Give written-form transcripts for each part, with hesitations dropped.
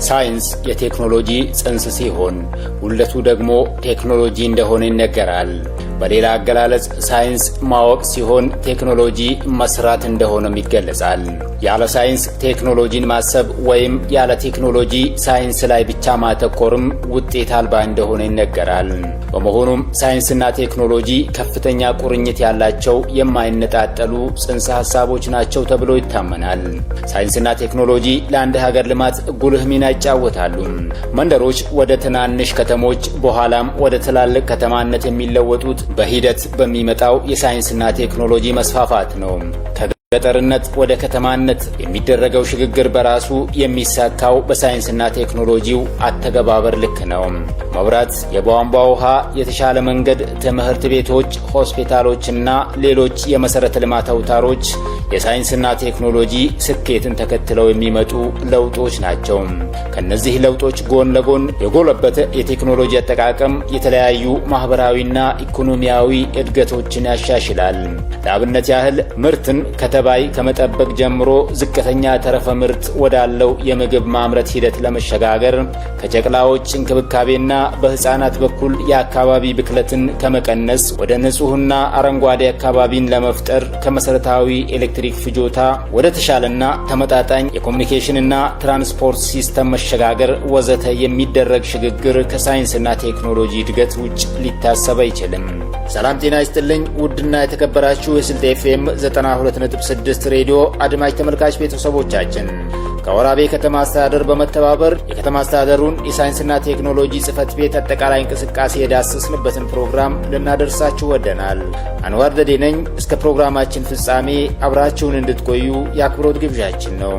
ሳይንስ የቴክኖሎጂ ጽንስ ሲሆን ውልደቱ ደግሞ ቴክኖሎጂ እንደሆነ ይነገራል። በሌላ አገላለጽ ሳይንስ ማወቅ ሲሆን ቴክኖሎጂ መስራት እንደሆነም ይገለጻል። ያለ ሳይንስ ቴክኖሎጂን ማሰብ ወይም ያለ ቴክኖሎጂ ሳይንስ ላይ ብቻ ማተኮርም ውጤት አልባ እንደሆነ ይነገራል። በመሆኑም ሳይንስና ቴክኖሎጂ ከፍተኛ ቁርኝት ያላቸው የማይነጣጠሉ ጽንሰ ሐሳቦች ናቸው ተብሎ ይታመናል። ሳይንስና ቴክኖሎጂ ለአንድ ሀገር ልማት ጉልህ ሚና ይጫወታሉ። መንደሮች ወደ ትናንሽ ከተሞች በኋላም ወደ ትላልቅ ከተማነት የሚለወጡት በሂደት በሚመጣው የሳይንስና ቴክኖሎጂ መስፋፋት ነው። ከገጠርነት ወደ ከተማነት የሚደረገው ሽግግር በራሱ የሚሳካው በሳይንስና ቴክኖሎጂው አተገባበር ልክ ነው። መብራት፣ የቧንቧ ውሃ፣ የተሻለ መንገድ፣ ትምህርት ቤቶች፣ ሆስፒታሎችና ሌሎች የመሰረተ ልማት አውታሮች የሳይንስና ቴክኖሎጂ ስኬትን ተከትለው የሚመጡ ለውጦች ናቸው። ከነዚህ ለውጦች ጎን ለጎን የጎለበተ የቴክኖሎጂ አጠቃቀም የተለያዩ ማህበራዊና ኢኮኖሚያዊ እድገቶችን ያሻሽላል። ለአብነት ያህል ምርትን ከተባይ ከመጠበቅ ጀምሮ ዝቅተኛ ተረፈ ምርት ወዳለው የምግብ ማምረት ሂደት ለመሸጋገር ከጨቅላዎች እንክብካቤና በህፃናት በኩል የአካባቢ ብክለትን ከመቀነስ ወደ ንጹህና አረንጓዴ አካባቢን ለመፍጠር ከመሰረታዊ ኤሌክትሪክ ፍጆታ ወደ ተሻለና ተመጣጣኝ የኮሙኒኬሽንና ትራንስፖርት ሲስተም መሸጋገር ወዘተ የሚደረግ ሽግግር ከሳይንስና ቴክኖሎጂ እድገት ውጭ ሊታሰብ አይችልም። ሰላም ጤና ይስጥልኝ። ውድና የተከበራችሁ የስልጤ ኤፍኤም 92.6 ሬዲዮ አድማጭ ተመልካች ቤተሰቦቻችን ከወራቤ ከተማ አስተዳደር በመተባበር የከተማ አስተዳደሩን የሳይንስና ቴክኖሎጂ ጽህፈት ቤት አጠቃላይ እንቅስቃሴ የዳሰስንበትን ፕሮግራም ልናደርሳችሁ ወደናል። አንዋር ደዴ ነኝ። እስከ ፕሮግራማችን ፍጻሜ አብራችሁን እንድትቆዩ የአክብሮት ግብዣችን ነው።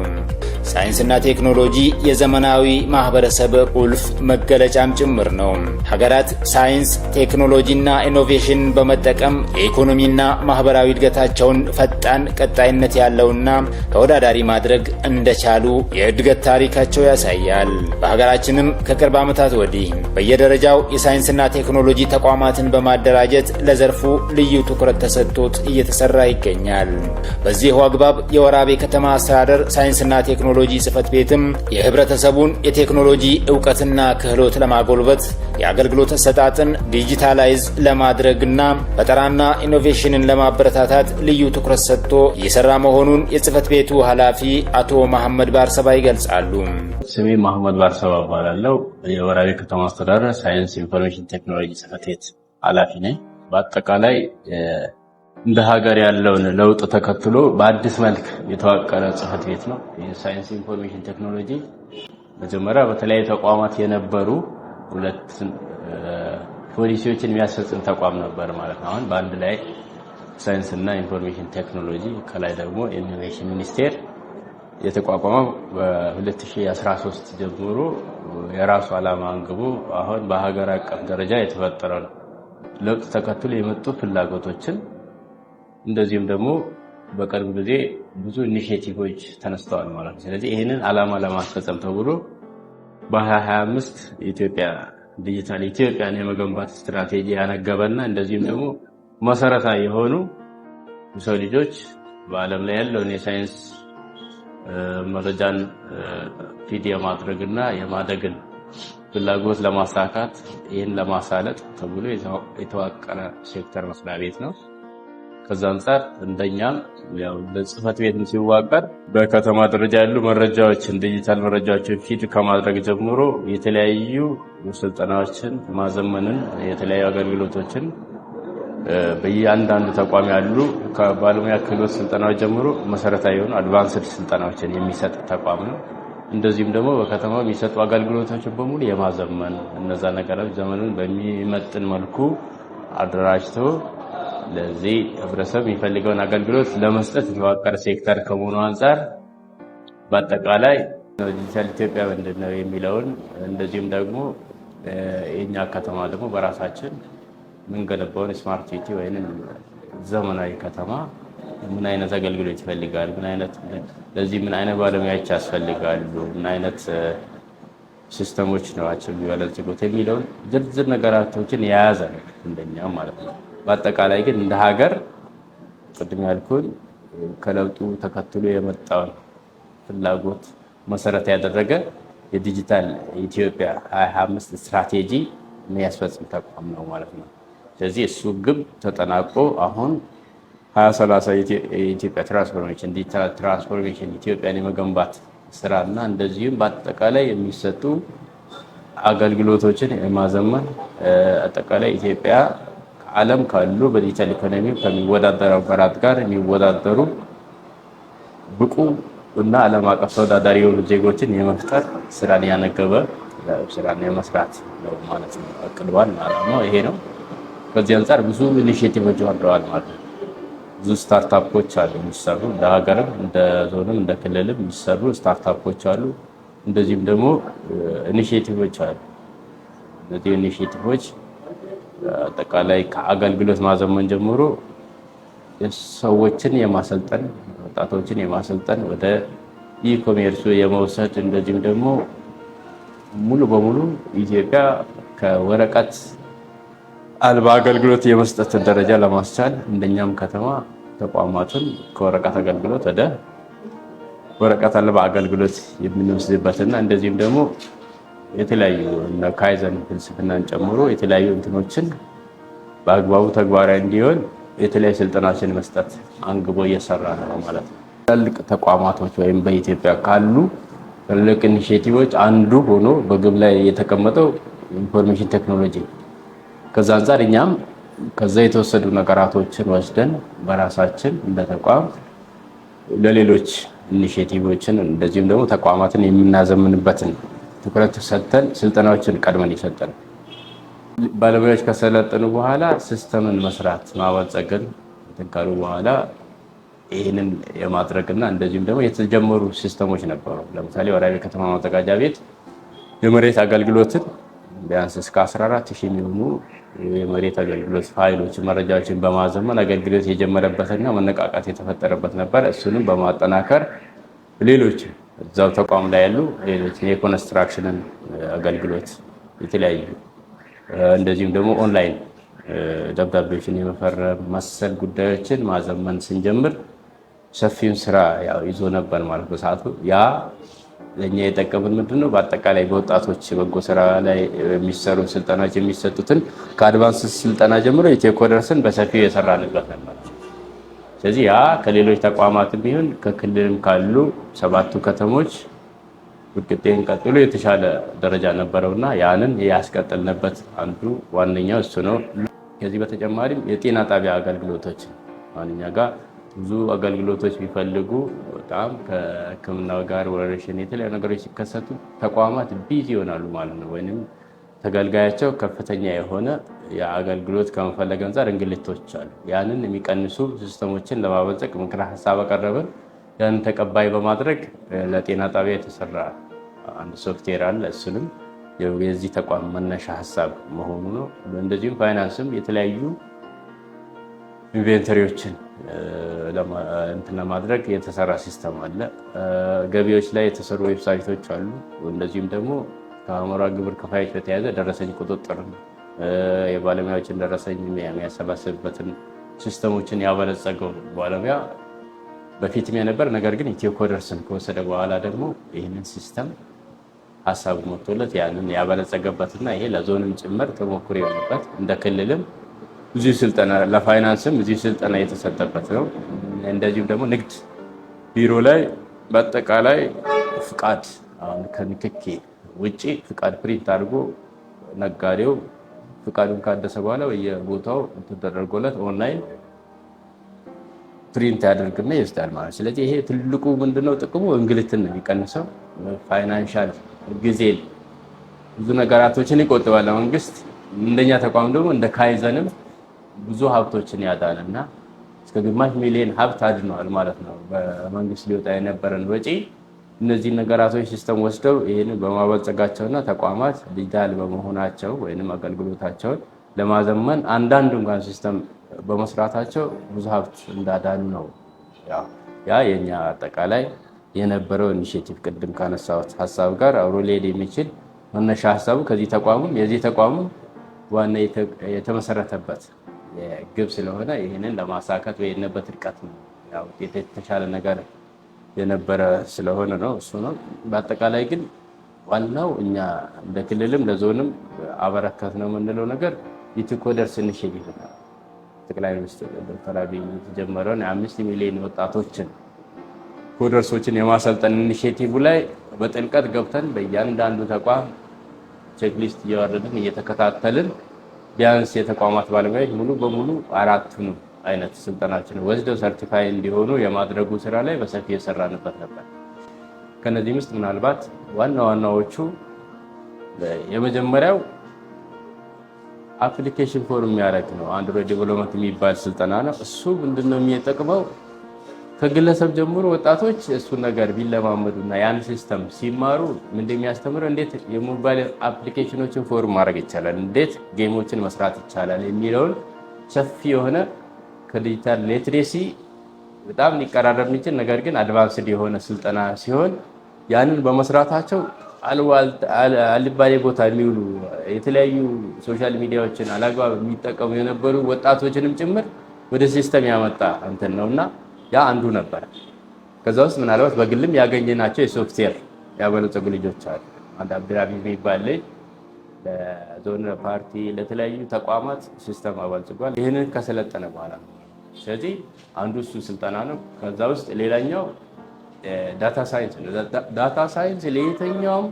ሳይንስና ቴክኖሎጂ የዘመናዊ ማህበረሰብ ቁልፍ መገለጫም ጭምር ነው። ሀገራት ሳይንስ፣ ቴክኖሎጂና ኢኖቬሽን በመጠቀም የኢኮኖሚና ማህበራዊ እድገታቸውን ፈጣን፣ ቀጣይነት ያለውና ተወዳዳሪ ማድረግ እንደቻሉ የእድገት ታሪካቸው ያሳያል። በሀገራችንም ከቅርብ ዓመታት ወዲህ በየደረጃው የሳይንስና ቴክኖሎጂ ተቋማትን በማደራጀት ለዘርፉ ልዩ ትኩረት ተሰጥቶት እየተሰራ ይገኛል። በዚሁ አግባብ የወራቤ ከተማ አስተዳደር ሳይንስና ቴክኖሎጂ ጽህፈት ቤትም የህብረተሰቡን የቴክኖሎጂ ዕውቀትና ክህሎት ለማጎልበት የአገልግሎት አሰጣጥን ዲጂታላይዝ ለማድረግና ፈጠራና ኢኖቬሽንን ለማበረታታት ልዩ ትኩረት ሰጥቶ እየሰራ መሆኑን የጽህፈት ቤቱ ኃላፊ አቶ መሐመድ ባርሰባ ይገልጻሉ። ስሜ መሐመድ ባርሰባ እባላለሁ። የወራቤ ከተማ አስተዳደር ሳይንስ ኢንፎርሜሽን ቴክኖሎጂ ጽህፈት ቤት ኃላፊ ነኝ። በአጠቃላይ እንደ ሀገር ያለውን ለውጥ ተከትሎ በአዲስ መልክ የተዋቀረ ጽህፈት ቤት ነው። የሳይንስ ኢንፎርሜሽን ቴክኖሎጂ መጀመሪያ በተለያዩ ተቋማት የነበሩ ሁለት ፖሊሲዎችን የሚያስፈጽም ተቋም ነበር ማለት ነው። አሁን በአንድ ላይ ሳይንስና ኢንፎርሜሽን ቴክኖሎጂ ከላይ ደግሞ ኢኖቬሽን ሚኒስቴር የተቋቋመው በ2013 ጀምሮ የራሱ ዓላማ አንግቦ አሁን በሀገር አቀፍ ደረጃ የተፈጠረ ነው። ለውጥ ተከትሎ የመጡ ፍላጎቶችን እንደዚሁም ደግሞ በቅርብ ጊዜ ብዙ ኢኒሼቲቮች ተነስተዋል ማለት ነው። ስለዚህ ይህንን ዓላማ ለማስፈጸም ተብሎ በ2025 ኢትዮጵያ ዲጂታል ኢትዮጵያን የመገንባት ስትራቴጂ ያነገበና እንደዚህም ደግሞ መሰረታዊ የሆኑ ሰው ልጆች በዓለም ላይ ያለውን የሳይንስ መረጃን ፊድ የማድረግና የማደግን ፍላጎት ለማሳካት ይህን ለማሳለጥ ተብሎ የተዋቀረ ሴክተር መስሪያ ቤት ነው። ከዛ አንፃር እንደኛም ያው ለጽህፈት ቤትም ሲዋቀር በከተማ ደረጃ ያሉ መረጃዎችን ዲጂታል መረጃዎችን ፊድ ከማድረግ ጀምሮ የተለያዩ ስልጠናዎችን ማዘመንን የተለያዩ አገልግሎቶችን በእያንዳንዱ ተቋም ያሉ ከባለሙያ ክህሎት ስልጠናዎች ጀምሮ መሰረታዊ የሆኑ አድቫንስድ ስልጠናዎችን የሚሰጥ ተቋም ነው። እንደዚህም ደግሞ በከተማው የሚሰጡ አገልግሎቶችን በሙሉ የማዘመን እነዛ ነገሮች ዘመኑን በሚመጥን መልኩ አደራጅቶ ለዚህ ህብረተሰብ የሚፈልገውን አገልግሎት ለመስጠት የተዋቀረ ሴክተር ከመሆኑ አንፃር በአጠቃላይ ዲጂታል ኢትዮጵያ ምንድነው የሚለውን እንደዚሁም ደግሞ የኛ ከተማ ደግሞ በራሳችን ምንገነባውን ስማርት ሲቲ ወይንም ዘመናዊ ከተማ ምን አይነት አገልግሎት ይፈልጋል፣ ለዚህ ምን አይነት ባለሙያዎች ያስፈልጋሉ፣ ምን አይነት ሲስተሞች ናቸው የሚበለጽጉት የሚለውን ዝርዝር ነገራቶችን የያዘ ነው እንደኛ ማለት ነው። በአጠቃላይ ግን እንደ ሀገር ቅድም ያልኩት ከለውጡ ተከትሎ የመጣውን ፍላጎት መሰረት ያደረገ የዲጂታል ኢትዮጵያ 2025 ስትራቴጂ የሚያስፈጽም ተቋም ነው ማለት ነው። ስለዚህ እሱ ግብ ተጠናቆ አሁን 2030 የኢትዮጵያ ትራንስፎርሜሽን ዲጂታል ትራንስፎርሜሽን ኢትዮጵያን የመገንባት ስራና እንደዚሁም በአጠቃላይ የሚሰጡ አገልግሎቶችን የማዘመን አጠቃላይ ኢትዮጵያ ከዓለም ካሉ በዲጂታል ኢኮኖሚ ከሚወዳደሩ ሀገራት ጋር የሚወዳደሩ ብቁ እና ዓለም አቀፍ ተወዳዳሪ የሆኑ ዜጎችን የመፍጠር ስራን ያነገበ ስራን የመስራት ነው ማለት ነው። እቅዷን ዓላማው ይሄ ነው። ከዚህ አንጻር ብዙ ኢኒሼቲቮች ወርደዋል ማለት ነው። ብዙ ስታርታፖች አሉ የሚሰሩ እንደ ሀገርም እንደ ዞንም እንደ ክልልም የሚሰሩ ስታርታፖች አሉ። እንደዚህም ደግሞ ኢኒሼቲቮች አሉ። እነዚህ ኢኒሼቲቮች አጠቃላይ ከአገልግሎት ማዘመን ጀምሮ ሰዎችን የማሰልጠን ወጣቶችን የማሰልጠን ወደ ኢኮሜርሱ የመውሰድ እንደዚህም ደግሞ ሙሉ በሙሉ ኢትዮጵያ ከወረቀት አልባ አገልግሎት የመስጠት ደረጃ ለማስቻል እንደኛም ከተማ ተቋማትን ከወረቀት አገልግሎት ወደ ወረቀት አልባ አገልግሎት የምንወስድበትና እንደዚህም ደግሞ የተለያዩ ካይዘን ፍልስፍናን ጨምሮ የተለያዩ እንትኖችን በአግባቡ ተግባራዊ እንዲሆን የተለያዩ ስልጠናዎችን መስጠት አንግቦ እየሰራ ነው ማለት ነው። ትልቅ ተቋማቶች ወይም በኢትዮጵያ ካሉ ትልቅ ኢኒሼቲቮች አንዱ ሆኖ በግብ ላይ የተቀመጠው ኢንፎርሜሽን ቴክኖሎጂ። ከዛ አንፃር እኛም ከዛ የተወሰዱ ነገራቶችን ወስደን በራሳችን እንደ ተቋም ለሌሎች ኢኒሼቲቮችን እንደዚሁም ደግሞ ተቋማትን የምናዘምንበትን ትኩረት ሰጥተን ስልጠናዎችን ቀድመን ይሰጠን ባለሙያዎች ከሰለጠኑ በኋላ ሲስተምን መስራት ማበልጸግን ተንካሉ በኋላ ይህንን የማድረግና እንደዚሁም ደግሞ የተጀመሩ ሲስተሞች ነበሩ። ለምሳሌ ወራቤ ከተማ ማዘጋጃ ቤት የመሬት አገልግሎትን ቢያንስ እስከ 14000 የሚሆኑ የመሬት አገልግሎት ፋይሎችን መረጃዎችን በማዘመን አገልግሎት የጀመረበትና መነቃቃት የተፈጠረበት ነበር። እሱንም በማጠናከር ሌሎች እዛው ተቋም ላይ ያሉ ሌሎች የኮንስትራክሽንን አገልግሎት የተለያዩ እንደዚሁም ደግሞ ኦንላይን ደብዳቤዎችን የመፈረም መሰል ጉዳዮችን ማዘመን ስንጀምር ሰፊውን ስራ ያው ይዞ ነበር ማለት በሰዓቱ። ያ ለኛ የጠቀመን ምንድነው? በአጠቃላይ በወጣቶች በጎ ስራ ላይ የሚሰሩ ስልጠናዎች የሚሰጡትን ከአድቫንስ ስልጠና ጀምሮ ኢትዮ ኮደርስን በሰፊው የሰራንበት ነበር። ስለዚህ ያ ከሌሎች ተቋማትም ቢሆን ከክልልም ካሉ 7ቱ ከተሞች ውጤትን ቀጥሎ የተሻለ ደረጃ ነበረውና ያንን ያስቀጥልንበት አንዱ ዋነኛው እሱ ነው። ከዚህ በተጨማሪም የጤና ጣቢያ አገልግሎቶች ማንኛ ጋር ብዙ አገልግሎቶች ቢፈልጉ በጣም ከሕክምናው ጋር ወረርሽኝ የተለያዩ ነገሮች ሲከሰቱ ተቋማት ቢዚ ይሆናሉ ማለት ነው። ወይንም ተገልጋያቸው ከፍተኛ የሆነ የአገልግሎት ከመፈለግ አንፃር እንግልቶች አሉ። ያንን የሚቀንሱ ሲስተሞችን ለማበልጸግ ምክረ ሀሳብ አቀረብን። ያንን ተቀባይ በማድረግ ለጤና ጣቢያ የተሰራ አንድ ሶፍትዌር አለ። እሱንም የዚህ ተቋም መነሻ ሀሳብ መሆኑ ነው። እንደዚሁም ፋይናንስም የተለያዩ ኢንቨንተሪዎችን ለማድረግ የተሰራ ሲስተም አለ። ገቢዎች ላይ የተሰሩ ዌብሳይቶች አሉ። እንደዚሁም ደግሞ ከአሞራ ግብር ከፋዮች በተያያዘ ደረሰኝ ቁጥጥር የባለሙያዎችን ደረሰኝ የሚያሰባስብበትን ሲስተሞችን ያበለጸገው ባለሙያ በፊትም የነበር ነገር ግን ኢትዮ ኮደርስን ከወሰደ በኋላ ደግሞ ይህንን ሲስተም ሀሳብ መጥቶለት ያንን ያበለጸገበትና ይሄ ለዞንም ጭምር ተሞክሮ የሆነበት እንደ ክልልም ብዙ ስልጠና ለፋይናንስም ብዙ ስልጠና የተሰጠበት ነው። እንደዚሁም ደግሞ ንግድ ቢሮ ላይ በአጠቃላይ ፍቃድ አሁን ከንክኪ ውጪ ፍቃድ ፕሪንት አድርጎ ነጋዴው ፍቃዱን ካደሰ በኋላ በየቦታው ተደርጎለት ኦንላይን ፕሪንት ያደርግና ይወስዳል ማለት። ስለዚህ ይሄ ትልቁ ምንድነው ጥቅሙ? እንግልትን ነው የሚቀንሰው። ፋይናንሻል ጊዜን ብዙ ነገራቶችን ይቆጥባል ለመንግስት። እንደኛ ተቋም ደግሞ እንደ ካይዘንም ብዙ ሀብቶችን ያዳንና እስከ ግማሽ ሚሊዮን ሀብት አድነዋል ማለት ነው። በመንግስት ሊወጣ የነበረን ወጪ እነዚህ ነገራቶች ሲስተም ወስደው ይሄን በማበልጸጋቸውና ተቋማት ዲጂታል በመሆናቸው ወይንም አገልግሎታቸውን ለማዘመን አንዳንድ እንኳን ሲስተም በመስራታቸው ብዙ ሀብት እንዳዳኑ ነው። ያ የኛ አጠቃላይ የነበረው ኢኒሼቲቭ ቅድም ካነሳሁት ሀሳብ ጋር አብሮ ሊሄድ የሚችል መነሻ ሀሳቡ ከዚህ ተቋሙም የዚህ ተቋሙም ዋና የተመሰረተበት ግብ ስለሆነ ይህንን ለማሳካት በሄድንበት ርቀት ነው ያው የተሻለ ነገር የነበረ ስለሆነ ነው። እሱ ነው። በአጠቃላይ ግን ዋናው እኛ እንደ ክልልም ለዞንም አበረከት ነው የምንለው ነገር ኢትዮኮደርስ ኢኒሼቲቭ ነው። ጠቅላይ ሚኒስትር ዶክተር አብይ የተጀመረውን 5 ሚሊዮን ወጣቶችን ኮደርሶችን የማሰልጠን ኢኒሼቲቭ ላይ በጥልቀት ገብተን በእያንዳንዱ ተቋም ቼክሊስት እያወረድን እየተከታተልን ቢያንስ የተቋማት ባለሙያዎች ሙሉ በሙሉ አራቱን አይነት ስልጠናችን ወስደው ሰርቲፋይ እንዲሆኑ የማድረጉ ስራ ላይ በሰፊ የሰራንበት ነበር። ከነዚህ ውስጥ ምናልባት ዋና ዋናዎቹ የመጀመሪያው አፕሊኬሽን ፎር የሚያደርግ ነው። አንድሮይድ ዴቨሎፕመንት የሚባል ስልጠና ነው። እሱ ምንድነው የሚጠቅመው? ከግለሰብ ጀምሮ ወጣቶች እሱን ነገር ቢለማመዱና ያን ሲስተም ሲማሩ እንደሚያስተምረው እንዴት የሞባይል አፕሊኬሽኖችን ፎርም ማድረግ ይቻላል፣ እንዴት ጌሞችን መስራት ይቻላል የሚለውን ሰፊ የሆነ ከዲጂታል ሊትሬሲ በጣም ሊቀራረብ የሚችል ነገር ግን አድቫንስድ የሆነ ስልጠና ሲሆን ያንን በመስራታቸው አልባሌ ቦታ የሚውሉ የተለያዩ ሶሻል ሚዲያዎችን አላግባብ የሚጠቀሙ የነበሩ ወጣቶችንም ጭምር ወደ ሲስተም ያመጣ እንትን ነውና ያ አንዱ ነበር። ከዛ ውስጥ ምናልባት በግልም ያገኘናቸው የሶፍትዌር ያበለጸጉ ልጆች አሉ። አንድ አብዱራቢ የሚባል ልጅ ለዞን ፓርቲ ለተለያዩ ተቋማት ሲስተም አበልጽጓል። ይህንን ከሰለጠነ በኋላ ስለዚህ አንዱ እሱ ስልጠና ነው። ከዛ ውስጥ ሌላኛው ዳታ ሳይንስ ነው። ዳታ ሳይንስ ለየትኛውም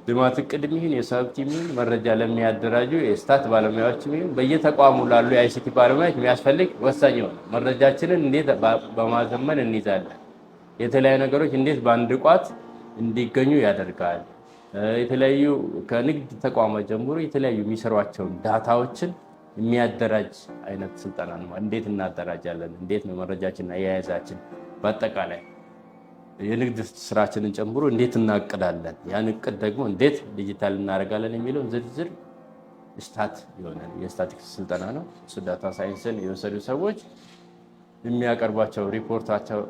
ልማት እቅድ የሚሆን የሰብት የሚሆን መረጃ ለሚያደራጁ የስታት ባለሙያዎች የሚሆን በየተቋሙ ላሉ የአይሲቲ ባለሙያዎች የሚያስፈልግ ወሳኝ ነው። መረጃችንን እንዴት በማዘመን እንይዛለን፣ የተለያዩ ነገሮች እንዴት በአንድ ቋት እንዲገኙ ያደርጋል። የተለያዩ ከንግድ ተቋማት ጀምሮ የተለያዩ የሚሰሯቸውን ዳታዎችን የሚያደራጅ አይነት ስልጠና ነው። እንዴት እናደራጃለን፣ እንዴት ነው መረጃችን አያያዛችን፣ በአጠቃላይ የንግድ ስራችንን ጨምሮ እንዴት እናቅዳለን፣ ያን እቅድ ደግሞ እንዴት ዲጂታል እናደርጋለን የሚለውን ዝርዝር ስታት የሆነ የስታቲክስ ስልጠና ነው። እሱ ዳታ ሳይንስን የወሰዱ ሰዎች የሚያቀርባቸው ሪፖርታቸው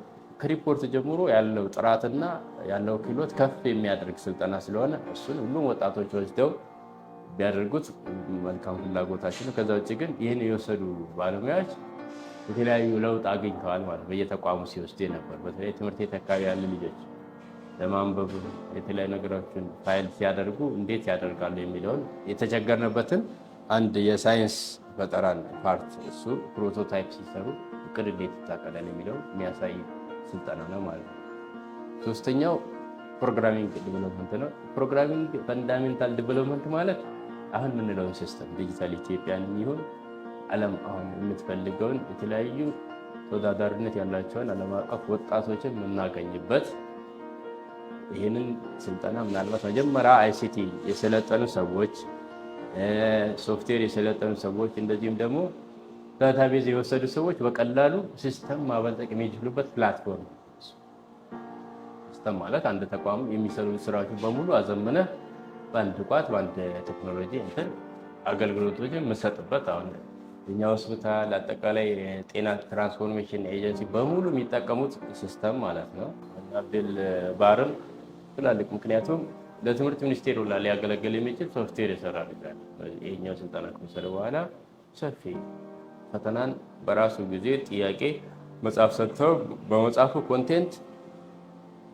ከሪፖርት ጀምሮ ያለው ጥራትና ያለው ክህሎት ከፍ የሚያደርግ ስልጠና ስለሆነ እሱን ሁሉም ወጣቶች ወስደው ቢያደርጉት መልካም ፍላጎታችን ነው። ከዛ ውጭ ግን ይህን የወሰዱ ባለሙያዎች የተለያዩ ለውጥ አግኝተዋል ማለት በየተቋሙ ሲወስዱ ነበር። በተለይ ትምህርት ቤት አካባቢ ያሉ ልጆች ለማንበብ የተለያዩ ነገሮችን ፋይል ሲያደርጉ እንዴት ያደርጋሉ የሚለውን የተቸገርንበትን አንድ የሳይንስ ፈጠራን ፓርት እሱ ፕሮቶታይፕ ሲሰሩ እቅድ እንዴት ይታቀዳል የሚለውን የሚያሳይ ስልጠና ነው ማለት ነው። ሶስተኛው ፕሮግራሚንግ ዲቨሎፕመንት ነው። ፕሮግራሚንግ ፈንዳሜንታል ዲቨሎፕመንት ማለት አሁን የምንለውን ሲስተም ዲጂታል ኢትዮጵያን የሚሆን ዓለም አሁን የምትፈልገውን የተለያዩ ተወዳዳሪነት ያላቸውን ዓለም አቀፍ ወጣቶችን የምናገኝበት ይህንን ስልጠና ምናልባት መጀመሪያ አይሲቲ የሰለጠኑ ሰዎች፣ ሶፍትዌር የሰለጠኑ ሰዎች እንደዚሁም ደግሞ ዳታቤዝ የወሰዱ ሰዎች በቀላሉ ሲስተም ማበልጸግ የሚችሉበት ፕላትፎርም። ሲስተም ማለት አንድ ተቋም የሚሰሩ ስራዎችን በሙሉ አዘምነህ በአንድ ቋት በአንድ ቴክኖሎጂ እንትን አገልግሎቶችን የምሰጥበት አሁን እኛ ሆስፒታል አጠቃላይ የጤና ትራንስፎርሜሽን ኤጀንሲ በሙሉ የሚጠቀሙት ሲስተም ማለት ነው። አብዱል ባርም ትላልቅ ምክንያቱም ለትምህርት ሚኒስቴር ሁላ ሊያገለግል የሚችል ሶፍትዌር የሰራ ልጅ ይሄኛው ስልጠና ከወሰደ በኋላ ሰፊ ፈተናን በራሱ ጊዜ ጥያቄ መጽሐፍ ሰጥተው በመጽሐፉ ኮንቴንት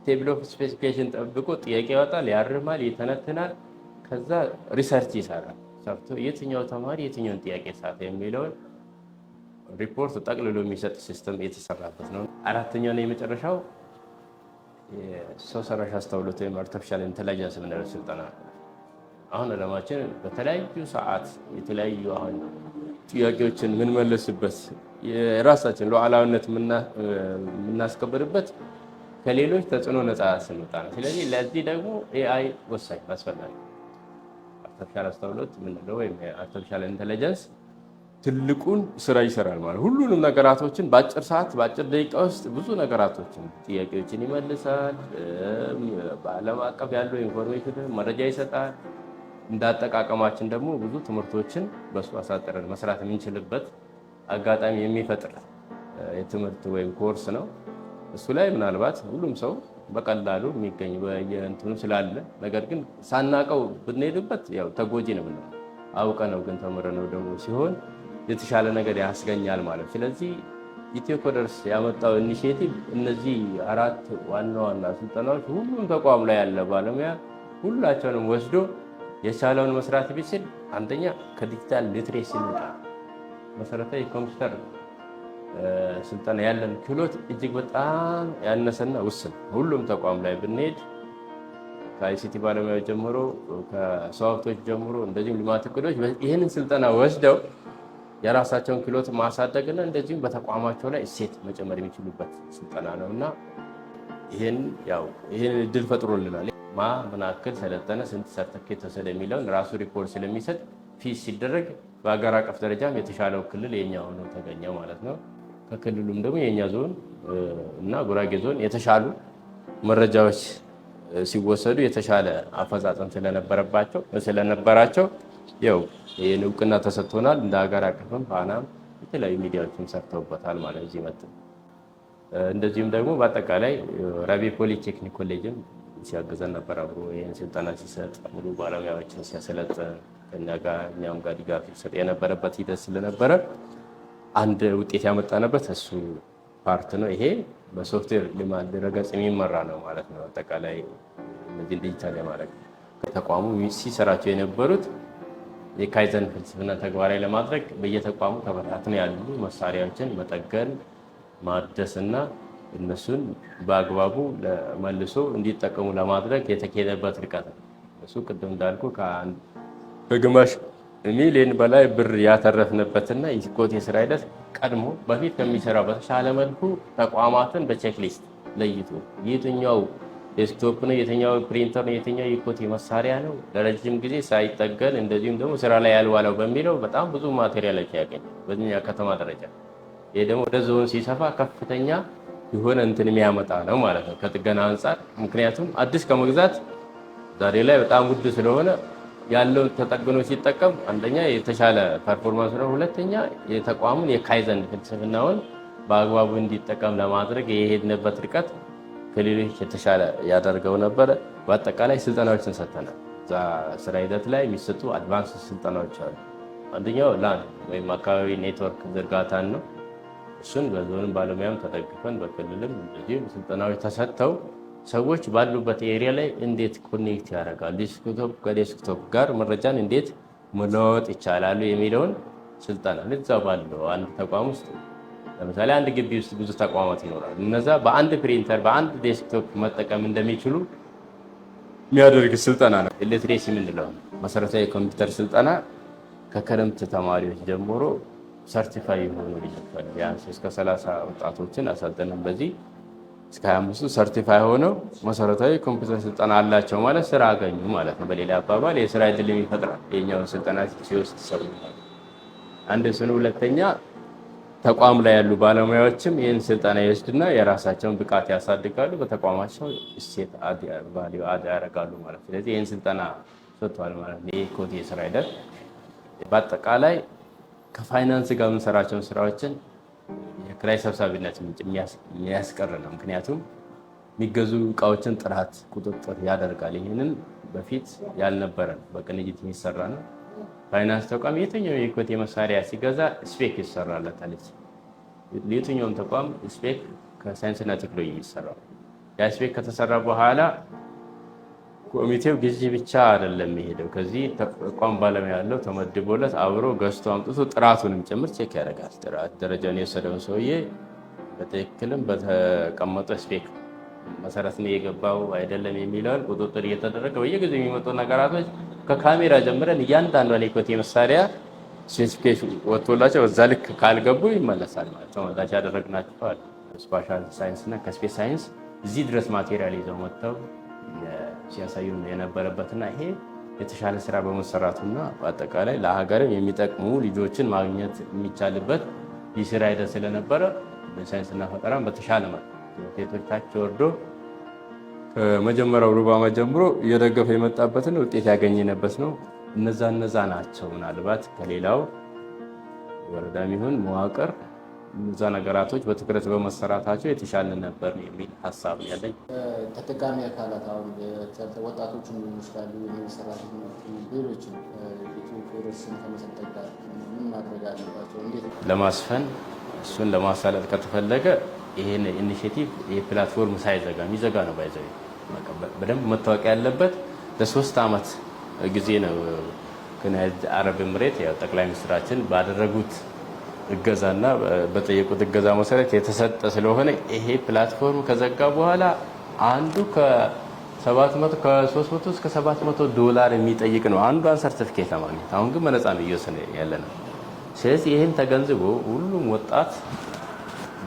ቴብል ኦፍ ስፔሲፊኬሽን ጠብቆ ጥያቄ ያወጣል፣ ያርማል፣ ይተነትናል። ከዛ ሪሰርች ይሰራል። ሰርቶ የትኛው ተማሪ የትኛውን ጥያቄ ሳተ የሚለውን ሪፖርት ጠቅልሎ የሚሰጥ ሲስተም የተሰራበት ነው። አራተኛው ነው የመጨረሻው የሰው ሰራሽ አስተውሎት ወይም አርቲፊሻል ኢንተለጀንስ የምንለው ስልጠና። አሁን ዓለማችን በተለያዩ ሰዓት የተለያዩ አሁን ጥያቄዎችን የምንመልስበት የራሳችን ሉዓላዊነት የምናስከብርበት ከሌሎች ተጽዕኖ ነፃ ስንወጣ ነው። ስለዚህ ለዚህ ደግሞ ኤአይ ወሳኝ አስፈላጊ አርቲፊሻል አስተውሎት የምንለው ወይም አርቲፊሻል ኢንተለጀንስ ትልቁን ስራ ይሰራል ማለት ሁሉንም ነገራቶችን በአጭር ሰዓት በአጭር ደቂቃ ውስጥ ብዙ ነገራቶችን ጥያቄዎችን ይመልሳል። በዓለም አቀፍ ያለው ኢንፎርሜሽን መረጃ ይሰጣል። እንዳጠቃቀማችን ደግሞ ብዙ ትምህርቶችን በሱ አሳጥረን መስራት የምንችልበት አጋጣሚ የሚፈጥር የትምህርት ወይም ኮርስ ነው። እሱ ላይ ምናልባት ሁሉም ሰው በቀላሉ የሚገኝ በየእንትኑ ስላለ ነገር ግን ሳናቀው ብንሄድበት ያው ተጎጂ ነው ብለው አውቀነው ግን ተምረነው ደግሞ ሲሆን የተሻለ ነገር ያስገኛል ማለት። ስለዚህ ኢትዮኮደርስ ያመጣው ኢኒሼቲቭ እነዚህ አራት ዋና ዋና ስልጠናዎች ሁሉም ተቋም ላይ ያለ ባለሙያ ሁላቸውንም ወስዶ የቻለውን መስራት ቢችል አንደኛ ከዲጂታል ሊትሬሲ እንውጣ። መሰረታዊ ኮምፒውተር ስልጠና ያለን ክህሎት እጅግ በጣም ያነሰና ውስን። ሁሉም ተቋም ላይ ብንሄድ ከአይሲቲ ባለሙያዎች ጀምሮ ከሰው ሀብቶች ጀምሮ እንደዚሁም ልማት እቅዶች ይህንን ስልጠና ወስደው የራሳቸውን ክህሎት ማሳደግና እንደዚሁም በተቋማቸው ላይ እሴት መጨመር የሚችሉበት ስልጠና ነውና ይህን እድል ፈጥሮልናል። ምን ያክል ሰለጠነ፣ ስንት ሰርተፊኬት ተወሰደ የሚለውን ራሱ ሪፖርት ስለሚሰጥ ፊስ ሲደረግ በአገር አቀፍ ደረጃም የተሻለው ክልል የኛ ሆኖ ተገኘው ማለት ነው። ከክልሉም ደግሞ የኛ ዞን እና ጉራጌ ዞን የተሻሉ መረጃዎች ሲወሰዱ የተሻለ አፈጻጸም ስለነበራቸው ይህን እውቅና ተሰጥቶናል። እንደ ሀገር አቀፍም ፋናም የተለያዩ ሚዲያዎችም ሰርተውበታል ማለት እዚህ መጥተው እንደዚሁም ደግሞ በአጠቃላይ ራቤ ፖሊቴክኒክ ኮሌጅም ሲያገዘን ነበር። አብሮ ይህን ስልጠና ሲሰጥ ሙሉ ባለሙያዎችን ሲያሰለጥን እኛም ጋር ድጋፍ ሲሰጥ የነበረበት ሂደት ስለነበረ አንድ ውጤት ያመጣንበት እሱ ፓርት ነው። ይሄ በሶፍትዌር ልማት ድረገጽ የሚመራ ነው ማለት ነው። አጠቃላይ እነዚህ ዲጂታል የማድረግ ተቋሙ ሲሰራቸው የነበሩት የካይዘን ፍልስፍና ተግባራዊ ለማድረግ በየተቋሙ ተበታትነው ያሉ መሳሪያዎችን መጠገን ማደስና እነሱን በአግባቡ መልሶ እንዲጠቀሙ ለማድረግ የተካሄደበት ርቀት ነው። እሱ ቅድም እንዳልኩ ከግማሽ ሚሊዮን በላይ ብር ያተረፍንበትና የኮት የስራ ሂደት ቀድሞ በፊት ከሚሰራው በተሻለ መልኩ ተቋማትን በቼክሊስት ለይቶ የትኛው ዴስክቶፕ ነው፣ የትኛው ፕሪንተር ነው፣ የትኛው የኮት መሳሪያ ነው ለረጅም ጊዜ ሳይጠገን እንደዚሁም ደግሞ ስራ ላይ ያልዋለው በሚለው በጣም ብዙ ማቴሪያሎች ያገኘ በእኛ ከተማ ደረጃ። ይሄ ደግሞ ወደ ዞን ሲሰፋ ከፍተኛ የሆነ እንትን የሚያመጣ ነው ማለት ነው ከጥገና አንጻር። ምክንያቱም አዲስ ከመግዛት ዛሬ ላይ በጣም ውድ ስለሆነ ያለው ተጠግኖ ሲጠቀም አንደኛ የተሻለ ፐርፎርማንስ ነው፣ ሁለተኛ የተቋሙን የካይዘን ፍልስፍናውን በአግባቡ እንዲጠቀም ለማድረግ የሄድንበት ርቀት ከሌሎች የተሻለ ያደርገው ነበር። በአጠቃላይ ስልጠናዎችን ሰጥተናል። እዛ ስራ ሂደት ላይ የሚሰጡ አድቫንስ ስልጠናዎች አሉ። አንደኛው ላን ወይም አካባቢ ኔትወርክ ዝርጋታን ነው። እሱን በዞንም ባለሙያም ተደግፈን በክልልም እንደዚሁም ስልጠናዎች ተሰጥተው ሰዎች ባሉበት ኤሪያ ላይ እንዴት ኮኔክት ያደርጋሉ፣ ዴስክቶፕ ከዴስክቶፕ ጋር መረጃን እንዴት መለዋወጥ ይቻላሉ የሚለውን ስልጠና እዛው ባለው አንድ ተቋም ውስጥ ለምሳሌ አንድ ግቢ ውስጥ ብዙ ተቋማት ይኖራሉ። እነዛ በአንድ ፕሪንተር በአንድ ዴስክቶፕ መጠቀም እንደሚችሉ የሚያደርግ ስልጠና ነው። ሊትሬሲ የምንለው መሰረታዊ የኮምፒውተር ስልጠና ከክረምት ተማሪዎች ጀምሮ ሰርቲፋይ የሆኑ ልጆች ቢያንስ እስከ 30 ወጣቶችን አሰልጥነን በዚህ እስከ 25 ሰርቲፋይ ሆነው መሰረታዊ ኮምፒውተር ስልጠና አላቸው ማለት ስራ አገኙ ማለት ነው። በሌላ አባባል የስራ እድል ይፈጥራል የኛውን ስልጠና ሲወስድ ሰው አንድ ስኑ። ሁለተኛ ተቋም ላይ ያሉ ባለሙያዎችም ይህን ስልጠና ይወስድና የራሳቸውን ብቃት ያሳድጋሉ፣ በተቋማቸው እሴት ቫልዩ አድ ያደርጋሉ ማለት ነው። ስለዚህ ይህን ስልጠና ሰጥቷል ማለት ነው። ይህ ኮት የስራ ሂደት በአጠቃላይ ከፋይናንስ ጋር የምንሰራቸውን ስራዎችን የክራይ ሰብሳቢነት የሚያስቀር ነው። ምክንያቱም የሚገዙ እቃዎችን ጥራት ቁጥጥር ያደርጋል። ይህንን በፊት ያልነበረን በቅንጅት የሚሰራ ነው። ፋይናንስ ተቋም የትኛው የኢኮቴ መሳሪያ ሲገዛ ስፔክ ይሰራለታል። የትኛውም ተቋም ስፔክ ከሳይንስና ቴክኖሎጂ ይሰራል። ያ ስፔክ ከተሰራ በኋላ ኮሚቴው ግዢ ብቻ አይደለም የሚሄደው። ከዚህ ተቋም ባለሙያ ያለው ተመድቦለት አብሮ ገዝቶ አምጥቶ ጥራቱንም ጭምር ቼክ ያደርጋል። ጥራት ደረጃውን የወሰደውን ሰውዬ በትክክልም በተቀመጠው ስፔክ መሰረት ነው የገባው አይደለም የሚለውን ቁጥጥር እየተደረገ በየጊዜው የሚመጡ ነገራቶች ከካሜራ ጀምረን እያንዳንዷን የኢኮቴ መሳሪያ ስፔሲፊኬሽን ወጥቶላቸው እዛ ልክ ካልገቡ ይመለሳል ማለት ነው። ተመላሽ ያደረግናቸው አለ ስፓሻል ሳይንስ እና ከስፔስ ሳይንስ እዚህ ድረስ ማቴሪያል ይዘው መጥተው ሲያሳዩ የነበረበትና ይሄ የተሻለ ስራ በመሰራቱና በአጠቃላይ ለሀገርም የሚጠቅሙ ልጆችን ማግኘት የሚቻልበት የስራ ሂደት ስለነበረ በሳይንስና ፈጠራም በተሻለ ማለት ውጤቶቻቸው ወርዶ ከመጀመሪያው ሩብ ዓመት ጀምሮ እየደገፈ የመጣበትን ውጤት ያገኘንበት ነው። እነዛ ናቸው። ምናልባት ከሌላው ወረዳም ይሁን መዋቅር እነዛ ነገራቶች በትኩረት በመሰራታቸው የተሻለ ነበር የሚል ሀሳብ ያለኝ። ተጠቃሚ አካላት አሁን ወጣቶችን ይመስላሉ የሚሰራቸው ሌሎችም ኢትዮጵያውያን ከመሰጠት ጋር ምን ማድረግ አለባቸው? እንዴት ለማስፈን እሱን ለማሳለጥ ከተፈለገ ይሄን ኢኒሼቲቭ የፕላትፎርም ሳይዘጋ የሚዘጋ ነው ባይዘው በደንብ መታወቅ ያለበት ለ3 አመት ጊዜ ነው ከዩናይትድ አረብ ኤምሬት ያው ጠቅላይ ሚኒስትራችን ባደረጉት እገዛና በጠየቁት እገዛ መሰረት የተሰጠ ስለሆነ ይሄ ፕላትፎርም ከዘጋ በኋላ አንዱ ከ300 እስከ $700 የሚጠይቅ ነው አንዷን ሰርቲፊኬት ለማግኘት። አሁን ግን በነፃ ነው እየወሰነ ያለነው። ስለዚህ ይሄን ተገንዝቦ ሁሉም ወጣት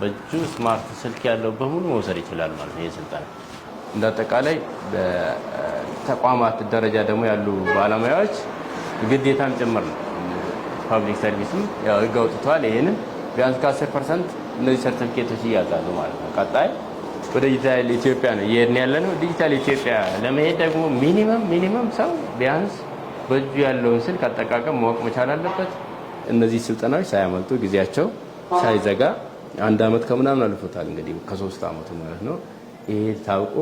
በእጁ ስማርት ስልክ ያለው በሙሉ መውሰድ ይችላል ማለት ነው። ይሄ ስልጠና እንዳጠቃላይ በተቋማት ደረጃ ደግሞ ያሉ ባለሙያዎች ግዴታም ጭምር ነው። ፐብሊክ ሰርቪስም ያው ህግ አውጥቷል። ይሄንን ቢያንስ ከ10% እነዚህ ሰርቲፊኬቶች ይያዛሉ ማለት ነው። ቀጣይ ወደ ዲጂታል ኢትዮጵያ ነው እየሄድን ያለነው። ዲጂታል ኢትዮጵያ ለመሄድ ደግሞ ሚኒመም ሰው ቢያንስ በእጁ ያለውን ስልክ አጠቃቀም ማወቅ መቻል አለበት። እነዚህ ስልጠናዎች ሳያመልጡ ጊዜያቸው ሳይዘጋ 1 አመት ከምናምን አልፎታል እንግዲህ ከ3 አመቱ ማለት ነው። ይሄ ታውቆ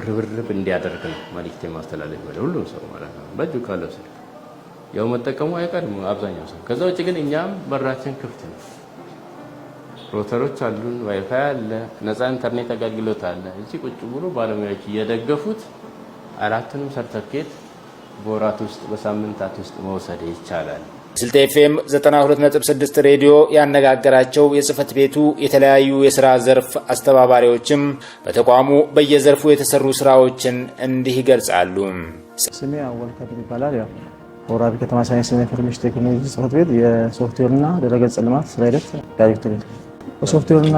ርብርብ እንዲያደርግ ነው መልእክት ማስተላለፍ ወደ ሁሉም ሰው ማለት ነው። በእጁ ካለው ስልክ ያው መጠቀሙ አይቀርም አብዛኛው ሰው። ከዛ ውጭ ግን እኛም በራችን ክፍት ነው። ሮተሮች አሉን፣ ዋይፋይ አለ፣ ነፃ ኢንተርኔት አገልግሎት አለ። እዚህ ቁጭ ብሎ ባለሙያዎች እየደገፉት 4ቱንም ሰርተፊኬት በወራት ውስጥ በሳምንታት ውስጥ መውሰድ ይቻላል። ስልጤ ኤፍኤም 92.6 ሬዲዮ ያነጋገራቸው የጽህፈት ቤቱ የተለያዩ የሥራ ዘርፍ አስተባባሪዎችም በተቋሙ በየዘርፉ የተሰሩ ስራዎችን እንዲህ ይገልጻሉ። ስሜ አወል ከድር ይባላል። ያው ወራቤ ከተማ ሳይንስና ኢንፎርሜሽን ቴክኖሎጂ ጽህፈት ቤት የሶፍትዌርና ድረገጽ ልማት ስራ ሂደት ዳይሬክተር። በሶፍትዌርና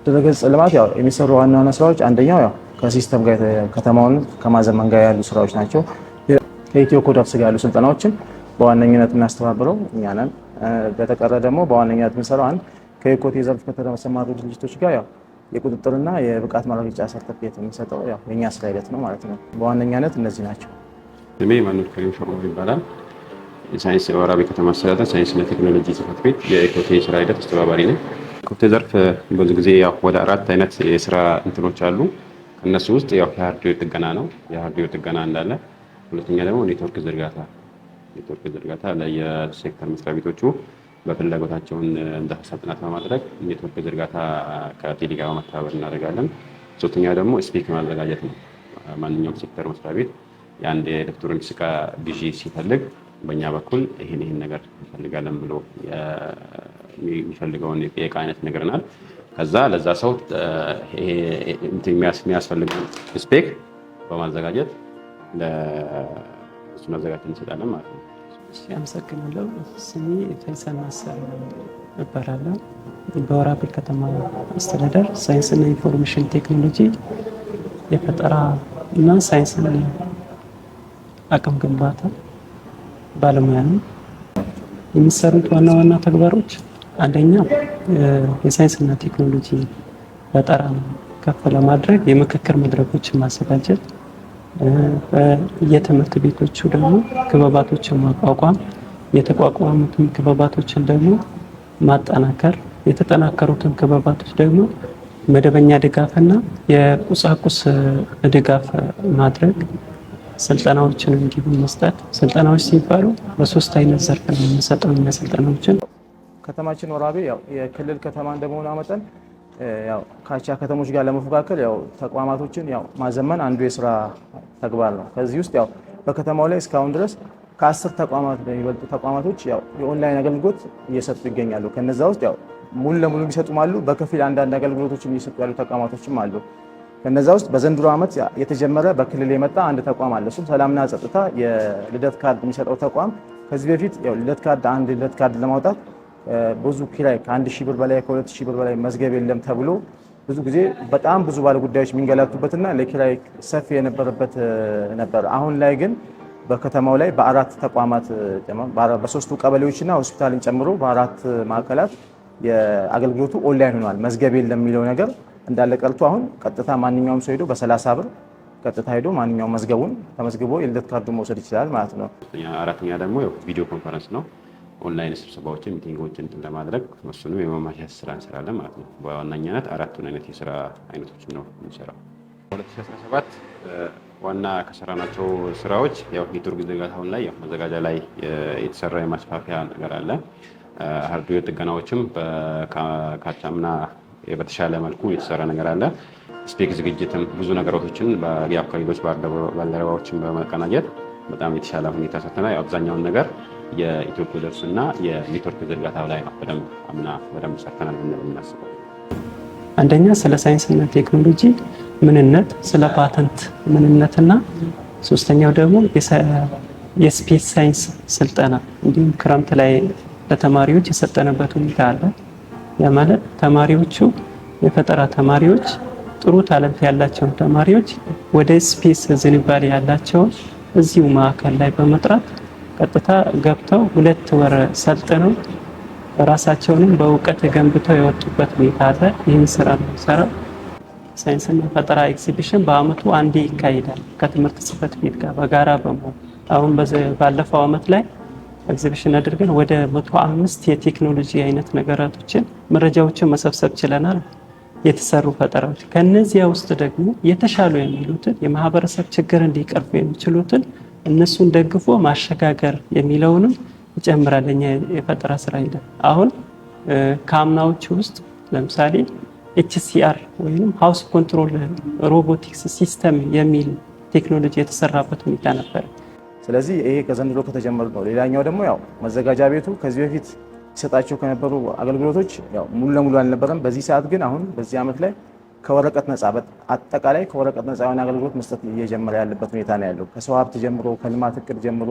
ድረገጽ ልማት ያው የሚሰሩ ዋና ዋና ስራዎች አንደኛው ያው ከሲስተም ጋር ከተማውን ከማዘመን ጋር ያሉ ስራዎች ናቸው። ከኢትዮ ኮዳፕስ ጋር ያሉ ስልጠናዎችን በዋነኝነት እናስተባብረው እኛ ነን። በተቀረ ደግሞ በዋነኝነት የምንሰራው አንድ ከኢኮቴ ዘርፍ ከተሰማሩ ድርጅቶች ጋር ያው የቁጥጥርና የብቃት ማረጋገጫ ሰርተፊኬት የምንሰጠው ያው የኛ ስራ ሂደት ነው ማለት ነው። በዋነኛነት እነዚህ ናቸው። ስሜ ማኑኤል ከሪም ሾርሞ ይባላል። የሳይንስ ወራቤ ከተማ አስተዳደር ሳይንስና ቴክኖሎጂ ጽህፈት ቤት የኢኮቴ ስራ ሂደት አስተባባሪ ነኝ። ኢኮቴ ዘርፍ ብዙ ጊዜ ያው ወደ 4 አይነት የስራ እንትኖች አሉ። ከነሱ ውስጥ ያው የሃርድዌር ጥገና ነው። የሃርድዌር ጥገና እንዳለ፣ ሁለተኛ ደግሞ ኔትወርክ ዝርጋታ ለየሴክተር መስሪያ ቤቶቹ በፍላጎታቸውን እንደ ሀሳብ ጥናት በማድረግ ኔትወርክ ዝርጋታ ከቴሌ ጋር በመተባበር እናደርጋለን። ሶስተኛ ደግሞ ስፔክ ማዘጋጀት ነው። ማንኛውም ሴክተር መስሪያ ቤት የአንድ የኤሌክትሮኒክስ እቃ ግዢ ሲፈልግ በእኛ በኩል ይህን ነገር እንፈልጋለን ብሎ የሚፈልገውን የእቃ አይነት ነግረናል። ከዛ ለዛ ሰው የሚያስፈልገውን ስፔክ በማዘጋጀት ለእሱን አዘጋጅተን እንሰጣለን ማለት ነው። አመሰግናለሁ። ስሜ ፈይሰል ማሰር እባላለሁ። በወራቤ ከተማ አስተዳደር ሳይንስና ኢንፎርሜሽን ቴክኖሎጂ የፈጠራ እና ሳይንስና አቅም ግንባታ ባለሙያ ነው። የሚሰሩት ዋና ዋና ተግባሮች አንደኛ የሳይንስና ቴክኖሎጂ ፈጠራ ከፍ ለማድረግ የምክክር መድረኮችን ማዘጋጀት፣ የትምህርት ቤቶቹ ደግሞ ክበባቶችን ማቋቋም፣ የተቋቋሙትን ክበባቶችን ደግሞ ማጠናከር፣ የተጠናከሩትን ክበባቶች ደግሞ መደበኛ ድጋፍና የቁሳቁስ ድጋፍ ማድረግ፣ ስልጠናዎችን እንዲሁም መስጠት። ስልጠናዎች ሲባሉ በ3 አይነት ዘርፍ ነው የምንሰጠው እኛ ስልጠናዎችን። ከተማችን ወራቤ ያው የክልል ከተማ እንደመሆኗ መጠን ያው ካቻ ከተሞች ጋር ለመፎካከል ያው ተቋማቶችን ያው ማዘመን አንዱ የስራ ተግባር ነው። ከዚህ ውስጥ ያው በከተማው ላይ እስካሁን ድረስ ከ10 ተቋማት የሚበልጡ ተቋማቶች ያው የኦንላይን አገልግሎት እየሰጡ ይገኛሉ። ከነዛ ውስጥ ያው ሙሉ ለሙሉ የሚሰጡም አሉ፣ በከፊል አንዳንድ አገልግሎቶችን እየሰጡ ያሉ ተቋማቶችም አሉ። ከነዛ ውስጥ በዘንድሮ ዓመት የተጀመረ በክልል የመጣ አንድ ተቋም አለ። እሱም ሰላምና ጸጥታ የልደት ካርድ የሚሰጠው ተቋም ከዚህ በፊት ያው አንድ ልደት ካርድ ለማውጣት ብዙ ኪራይ ከ1000 ብር በላይ ከ2000 ብር በላይ መዝገብ የለም ተብሎ ብዙ ጊዜ በጣም ብዙ ባለጉዳዮች የሚንገላቱበትና ለኪራይ ሰፊ የነበረበት ነበር። አሁን ላይ ግን በከተማው ላይ በ4 ተቋማት በ3 ቀበሌዎችና ሆስፒታልን ጨምሮ በ4 ማዕከላት የአገልግሎቱ ኦንላይን ሆኗል። መዝገብ የለም የሚለው ነገር እንዳለ ቀርቶ አሁን ቀጥታ ማንኛውም ሰው ሄዶ በ30 ብር ቀጥታ ሄዶ ማንኛውም መዝገቡን ተመዝግቦ የልደት ካርዱን መውሰድ ይችላል ማለት ነው። አራተኛ ደግሞ ቪዲዮ ኮንፈረንስ ነው። ኦንላይን ስብሰባዎችን ሚቲንጎችን ለማድረግ እሱንም የማማሸት ስራ እንሰራለን ማለት ነው። በዋናኛነት 4ቱን አይነት የስራ አይነቶችን ነው የምንሰራው። 2017 ዋና ከሰራናቸው ስራዎች ያው ኔትወርክ ዝርጋታውን ላይ ያው መዘጋጃ ላይ የተሰራ የማስፋፊያ ነገር አለ። ሃርድዌር ጥገናዎችም ካቻምና በተሻለ መልኩ የተሰራ ነገር አለ። ስፔክ ዝግጅትም ብዙ ነገሮችን ከሌሎች ባልደረባዎችን በመቀናጀት በጣም የተሻለ ሁኔታ ሰጥተናል። አብዛኛውን ነገር የኢትዮ ቴሌኮም እና የኔትወርክ ዝርጋታው ላይ ነው በደንብ ሰርተናል ብለን እናስባለን። አንደኛ ስለ ሳይንስና ቴክኖሎጂ ምንነት፣ ስለ ፓተንት ምንነትና ሶስተኛው ደግሞ የስፔስ ሳይንስ ስልጠና እንዲሁም ክረምት ላይ ለተማሪዎች የሰጠነበት ሁኔታ አለ። ያ ማለት ተማሪዎቹ የፈጠራ ተማሪዎች ጥሩ ታለንት ያላቸውን ተማሪዎች ወደ ስፔስ ዝንባሌ ያላቸውን እዚሁ ማዕከል ላይ በመጥራት ቀጥታ ገብተው 2 ወር ሰልጥነው ራሳቸውንም በእውቀት ገንብተው የወጡበት ሁኔታ አለ። ይህን ስራ ነው ሰራ ሳይንስና ፈጠራ ኤግዚቢሽን በአመቱ አንዴ ይካሄዳል ከትምህርት ጽሕፈት ቤት ጋር በጋራ በመሆን አሁን ባለፈው አመት ላይ ኤግዚቢሽን አድርገን ወደ 105 የቴክኖሎጂ አይነት ነገራቶችን መረጃዎችን መሰብሰብ ችለናል። የተሰሩ ፈጠራዎች ከነዚያ ውስጥ ደግሞ የተሻሉ የሚሉትን የማህበረሰብ ችግር እንዲቀርፉ የሚችሉትን እነሱን ደግፎ ማሸጋገር የሚለውንም ይጨምራል። እኛ የፈጠራ ስራ ሂደት አሁን ከአምናዎች ውስጥ ለምሳሌ HCR ወይም ሃውስ ኮንትሮል ሮቦቲክስ ሲስተም የሚል ቴክኖሎጂ የተሰራበት ሁኔታ ነበር። ስለዚህ ይሄ ከዘንድሮ ከተጀመሩ ነው። ሌላኛው ደግሞ ያው መዘጋጃ ቤቱ ከዚህ በፊት ይሰጣቸው ከነበሩ አገልግሎቶች ያው ሙሉ ለሙሉ አልነበረም። በዚህ ሰዓት ግን አሁን በዚህ ዓመት ላይ ከወረቀት ነፃ አጠቃላይ ከወረቀት ነፃ የሆነ አገልግሎት መስጠት እየጀመረ ያለበት ሁኔታ ነው ያለው። ከሰው ሀብት ጀምሮ ከልማት እቅድ ጀምሮ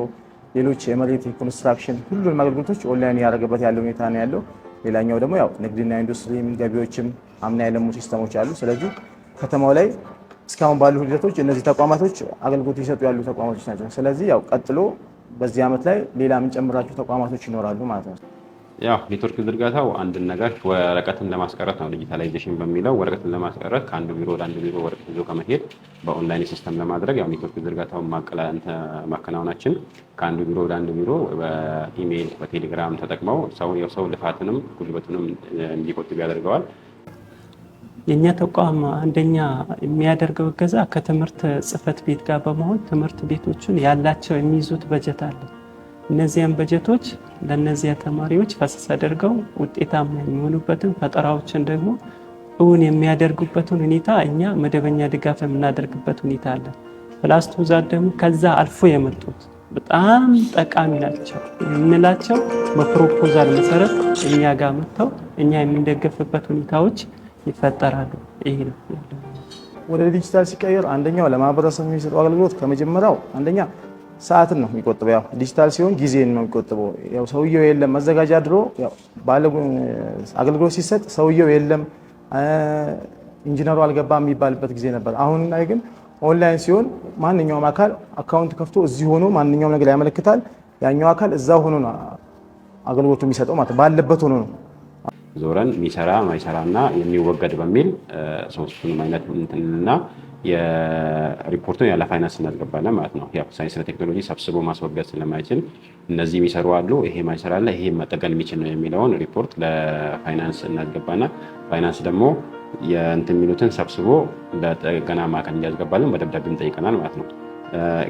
ሌሎች የመሬት ኮንስትራክሽን ሁሉንም አገልግሎቶች ኦንላይን ያደረገበት ያለው ሁኔታ ነው ያለው። ሌላኛው ደግሞ ያው ንግድና ኢንዱስትሪም ገቢዎችም አምና ያለሙ ሲስተሞች አሉ። ስለዚህ ከተማው ላይ እስካሁን ባሉ ሂደቶች እነዚህ ተቋማቶች አገልግሎት ይሰጡ ያሉ ተቋማቶች ናቸው። ስለዚህ ያው ቀጥሎ በዚህ ዓመት ላይ ሌላ የምንጨምራቸው ተቋማቶች ይኖራሉ ማለት ነው። ያው ኔትወርክ ዝርጋታው አንድን ነገር ወረቀትን ለማስቀረት ነው። ዲጂታላይዜሽን በሚለው ወረቀትን ለማስቀረት ከአንዱ ቢሮ ወደ አንዱ ቢሮ ወረቀት ይዞ ከመሄድ በኦንላይን ሲስተም ለማድረግ ያው ኔትወርክ ዝርጋታውን ማከናወናችን ከአንዱ ቢሮ ወደ አንዱ ቢሮ በኢሜይል በቴሌግራም ተጠቅመው ሰው ልፋትንም ጉልበቱንም እንዲቆጥብ ያደርገዋል። የኛ ተቋም አንደኛ የሚያደርገው እገዛ ከትምህርት ጽሕፈት ቤት ጋር በመሆን ትምህርት ቤቶቹን ያላቸው የሚይዙት በጀት አለ። እነዚያን በጀቶች ለነዚያ ተማሪዎች ፈሰስ አድርገው ውጤታማ የሚሆኑበትን ፈጠራዎችን ደግሞ እውን የሚያደርጉበትን ሁኔታ እኛ መደበኛ ድጋፍ የምናደርግበት ሁኔታ አለ። ፕላስቱ ዛት ደግሞ ከዛ አልፎ የመጡት በጣም ጠቃሚ ናቸው የምንላቸው በፕሮፖዛል መሰረት እኛ ጋር መጥተው እኛ የምንደግፍበት ሁኔታዎች ይፈጠራሉ። ይሄ ነው ወደ ዲጂታል ሲቀየር አንደኛው ለማህበረሰብ የሚሰጠው አገልግሎት ከመጀመሪያው አንደኛ ሰዓትን ነው የሚቆጥበው። ያው ዲጂታል ሲሆን ጊዜን ነው የሚቆጥበው። ያው ሰውየው የለም መዘጋጃ ድሮ ያው ባለ አገልግሎት ሲሰጥ ሰውየው የለም ኢንጂነሩ አልገባም የሚባልበት ጊዜ ነበር። አሁን ላይ ግን ኦንላይን ሲሆን ማንኛውም አካል አካውንት ከፍቶ እዚህ ሆኖ ማንኛውም ነገር ያመለክታል። ያኛው አካል እዛው ሆኖ ነው አገልግሎቱ የሚሰጠው ማለት ባለበት ሆኖ ነው። ዞረን የሚሰራ ማይሰራና የሚወገድ በሚል ሶስቱንም አይነት እንትንና የሪፖርቱን ያለ ፋይናንስ እናስገባለን ማለት ነው። ያው ሳይንስና ቴክኖሎጂ ሰብስቦ ማስወገድ ስለማይችል እነዚህ የሚሰሩ አሉ፣ ይሄ ማይሰራ አለ፣ ይሄ መጠቀም የሚችል ነው የሚለውን ሪፖርት ለፋይናንስ እናስገባና ፋይናንስ ደግሞ የእንትን የሚሉትን ሰብስቦ ለጥገና ማዕከል እንዲያስገባልን በደብዳቤ እንጠይቀናል ማለት ነው።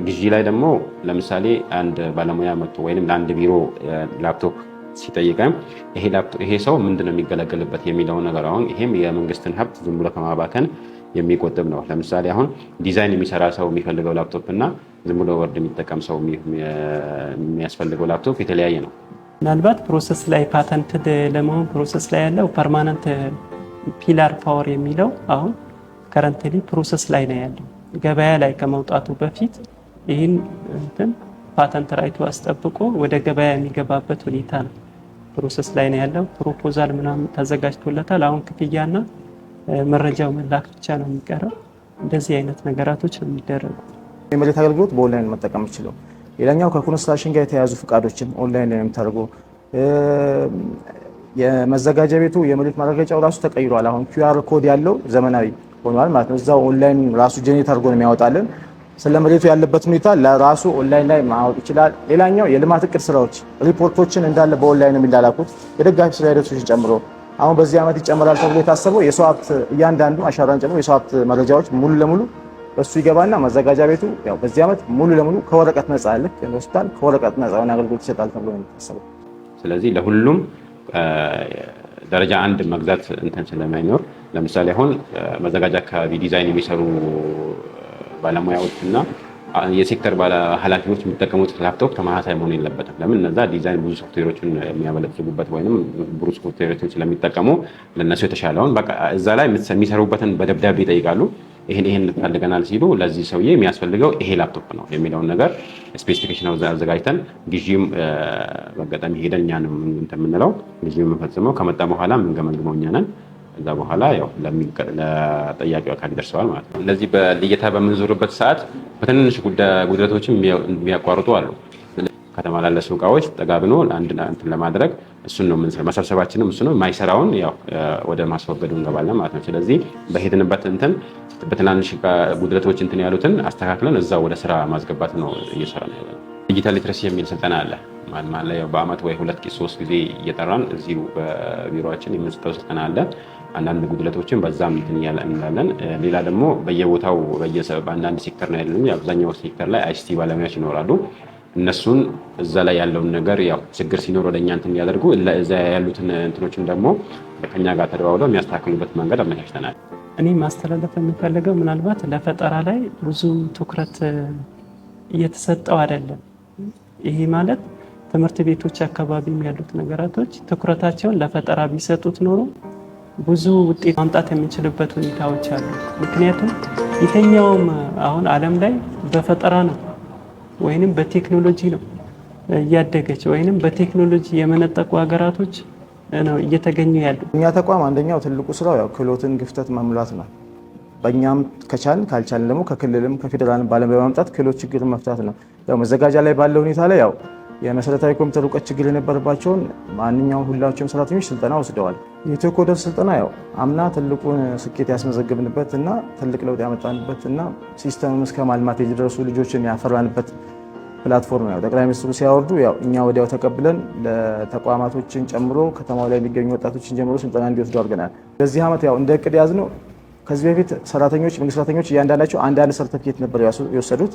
ግዢ ላይ ደግሞ ለምሳሌ አንድ ባለሙያ መጥቶ ወይም ለአንድ ቢሮ ላፕቶፕ ሲጠይቀን ይሄ ሰው ምንድነው የሚገለገልበት የሚለውን ነገር አሁን ይሄም የመንግስትን ሀብት ዝም ብሎ ከማባከን የሚቆጥብ ነው። ለምሳሌ አሁን ዲዛይን የሚሰራ ሰው የሚፈልገው ላፕቶፕ እና ዝም ብሎ ወርድ የሚጠቀም ሰው የሚያስፈልገው ላፕቶፕ የተለያየ ነው። ምናልባት ፕሮሰስ ላይ ፓተንት ለመሆን ፕሮሰስ ላይ ያለው ፐርማነንት ፒላር ፓወር የሚለው አሁን ከረንትሊ ፕሮሰስ ላይ ነው ያለው። ገበያ ላይ ከመውጣቱ በፊት ይህን እንትን ፓተንት ራይቱ አስጠብቆ ወደ ገበያ የሚገባበት ሁኔታ ነው። ፕሮሰስ ላይ ነው ያለው። ፕሮፖዛል ምናምን ተዘጋጅቶለታል። አሁን ክፍያና መረጃው መላክ ብቻ ነው የሚቀረው። እንደዚህ አይነት ነገራቶች ነው የሚደረጉ። የመሬት አገልግሎት በኦንላይን መጠቀም ይችላል። ሌላኛው ከኮንስትራክሽን ጋር የተያዙ ፍቃዶችን ኦንላይን ላይ የምታደርጉ የመዘጋጃ ቤቱ የመሬት ማረጋገጫው ራሱ ተቀይሯል። አሁን QR ኮድ ያለው ዘመናዊ ሆኗል ማለት ነው። እዛው ኦንላይን ራሱ ጀኔሬት አድርጎ ነው የሚያወጣልን። ስለ መሬቱ ያለበት ሁኔታ ለራሱ ኦንላይን ላይ ማወቅ ይችላል። ሌላኛው የልማት እቅድ ስራዎች ሪፖርቶችን እንዳለ በኦንላይን ነው የሚላላኩት የደጋፊ ስራ ሂደቶችን ጨምሮ አሁን በዚህ ዓመት ይጨመራል ተብሎ የታሰበው የሰው ሀብት እያንዳንዱ አሻራን ጨምሮ የሰው ሀብት መረጃዎች ሙሉ ለሙሉ በሱ ይገባና መዘጋጃ ቤቱ ያው በዚህ ዓመት ሙሉ ለሙሉ ከወረቀት ነፃ ልክ ሆስፒታል ከወረቀት ነፃ የሆነ አገልግሎት ይሰጣል ተብሎ ነው የሚታሰበው። ስለዚህ ለሁሉም ደረጃ አንድ መግዛት እንትን ስለማይኖር ለምሳሌ አሁን መዘጋጃ አካባቢ ዲዛይን የሚሰሩ ባለሙያዎችና የሴክተር ኃላፊዎች የሚጠቀሙት ላፕቶፕ ተመሳሳይ መሆን የለበትም። ለምን እነዛ ዲዛይን ብዙ ሶፍትዌሮችን የሚያበለጽጉበት ወይም ብዙ ሶፍትዌሮችን ስለሚጠቀሙ ለነሱ የተሻለውን በቃ እዛ ላይ የሚሰሩበትን በደብዳቤ ይጠይቃሉ። ይሄን ፈልገናል ሲሉ ለዚህ ሰውዬ የሚያስፈልገው ይሄ ላፕቶፕ ነው የሚለውን ነገር ስፔሲፊኬሽን አዘጋጅተን ግዢም በአጋጣሚ ሄደን እኛ ነው የምንለው ግዢም የምንፈጽመው ከመጣ በኋላ የምንገመግመው እኛ ነን። ከዛ በኋላ ያው ለጠያቂው አካል ይደርሰዋል ማለት ነው። እንደዚህ በልየታ በምንዞርበት ሰዓት በትንንሽ ጉድለቶችን የሚያቋርጡ አሉ። ከተማ ላለ እቃዎች ጠጋብኖ አንድ እንትን ለማድረግ እሱን ነው መሰብሰባችንም እሱ ነው። የማይሰራውን ያው ወደ ማስወገዱ እንገባለን ማለት ነው። ስለዚህ በሄድንበት እንትን በትናንሽ ጉድለቶች እንትን ያሉትን አስተካክለን እዛው ወደ ስራ ማስገባት ነው እየሰራን ያለነው። ዲጂታል ሊትረሲ የሚል ስልጠና አለ ማለት ያው በአመት ወይ 2-3 ጊዜ እየጠራን እዚሁ በቢሮአችን የምንሰጠው ስልጠና አለ። አንዳንድ ጉድለቶችን በዛም እንትን እንላለን። ሌላ ደግሞ በየቦታው በአንዳንድ ሴክተር ነው ያለነው። አብዛኛው ሴክተር ላይ አይሲቲ ባለሙያዎች ይኖራሉ። እነሱን እዛ ላይ ያለውን ነገር ያው ችግር ሲኖር ወደኛ እንትን ያደርጉ እዛ ያሉትን እንትኖችን ደግሞ ከኛ ጋር ተደዋውለው የሚያስተካክሉበት መንገድ አመቻችተናል። እኔ ማስተላለፍ የምፈልገው ምናልባት ለፈጠራ ላይ ብዙ ትኩረት እየተሰጠው አይደለም። ይሄ ማለት ትምህርት ቤቶች አካባቢ ያሉት ነገራቶች ትኩረታቸውን ለፈጠራ ቢሰጡት ኖሮ ብዙ ውጤት ማምጣት የሚችልበት ሁኔታዎች አሉ። ምክንያቱም የትኛውም አሁን ዓለም ላይ በፈጠራ ነው ወይንም በቴክኖሎጂ ነው እያደገች ወይንም በቴክኖሎጂ የመነጠቁ ሀገራቶች ነው እየተገኙ ያሉ። እኛ ተቋም አንደኛው ትልቁ ስራው ያው ክህሎትን ግፍተት መሙላት ነው። በእኛም ከቻልን ካልቻልን ደግሞ ከክልልም ከፌዴራልም ባለም በማምጣት ክህሎት ችግር መፍታት ነው። ያው መዘጋጃ ላይ ባለው ሁኔታ ላይ ያው የመሰረታዊ ኮምፒውተር እውቀት ችግር የነበረባቸውን ማንኛውም ሁላቸውም ሰራተኞች ስልጠና ወስደዋል። የኢትዮ ኮደር ስልጠና ያው አምና ትልቁን ስኬት ያስመዘገብንበት እና ትልቅ ለውጥ ያመጣንበት እና ሲስተም እስከ ማልማት የደረሱ ልጆችን ያፈራንበት ፕላትፎርም ነው። ጠቅላይ ሚኒስትሩ ሲያወርዱ ያው እኛ ወዲያው ተቀብለን ለተቋማቶችን ጨምሮ ከተማው ላይ የሚገኙ ወጣቶችን ጀምሮ ስልጠና እንዲወስዱ አድርገናል። በዚህ ዓመት ያው እንደ እቅድ ያዝነው ከዚህ በፊት ሰራተኞች መንግስት ሰራተኞች እያንዳንዳቸው አንዳንድ ሰርተፊኬት ነበር የወሰዱት።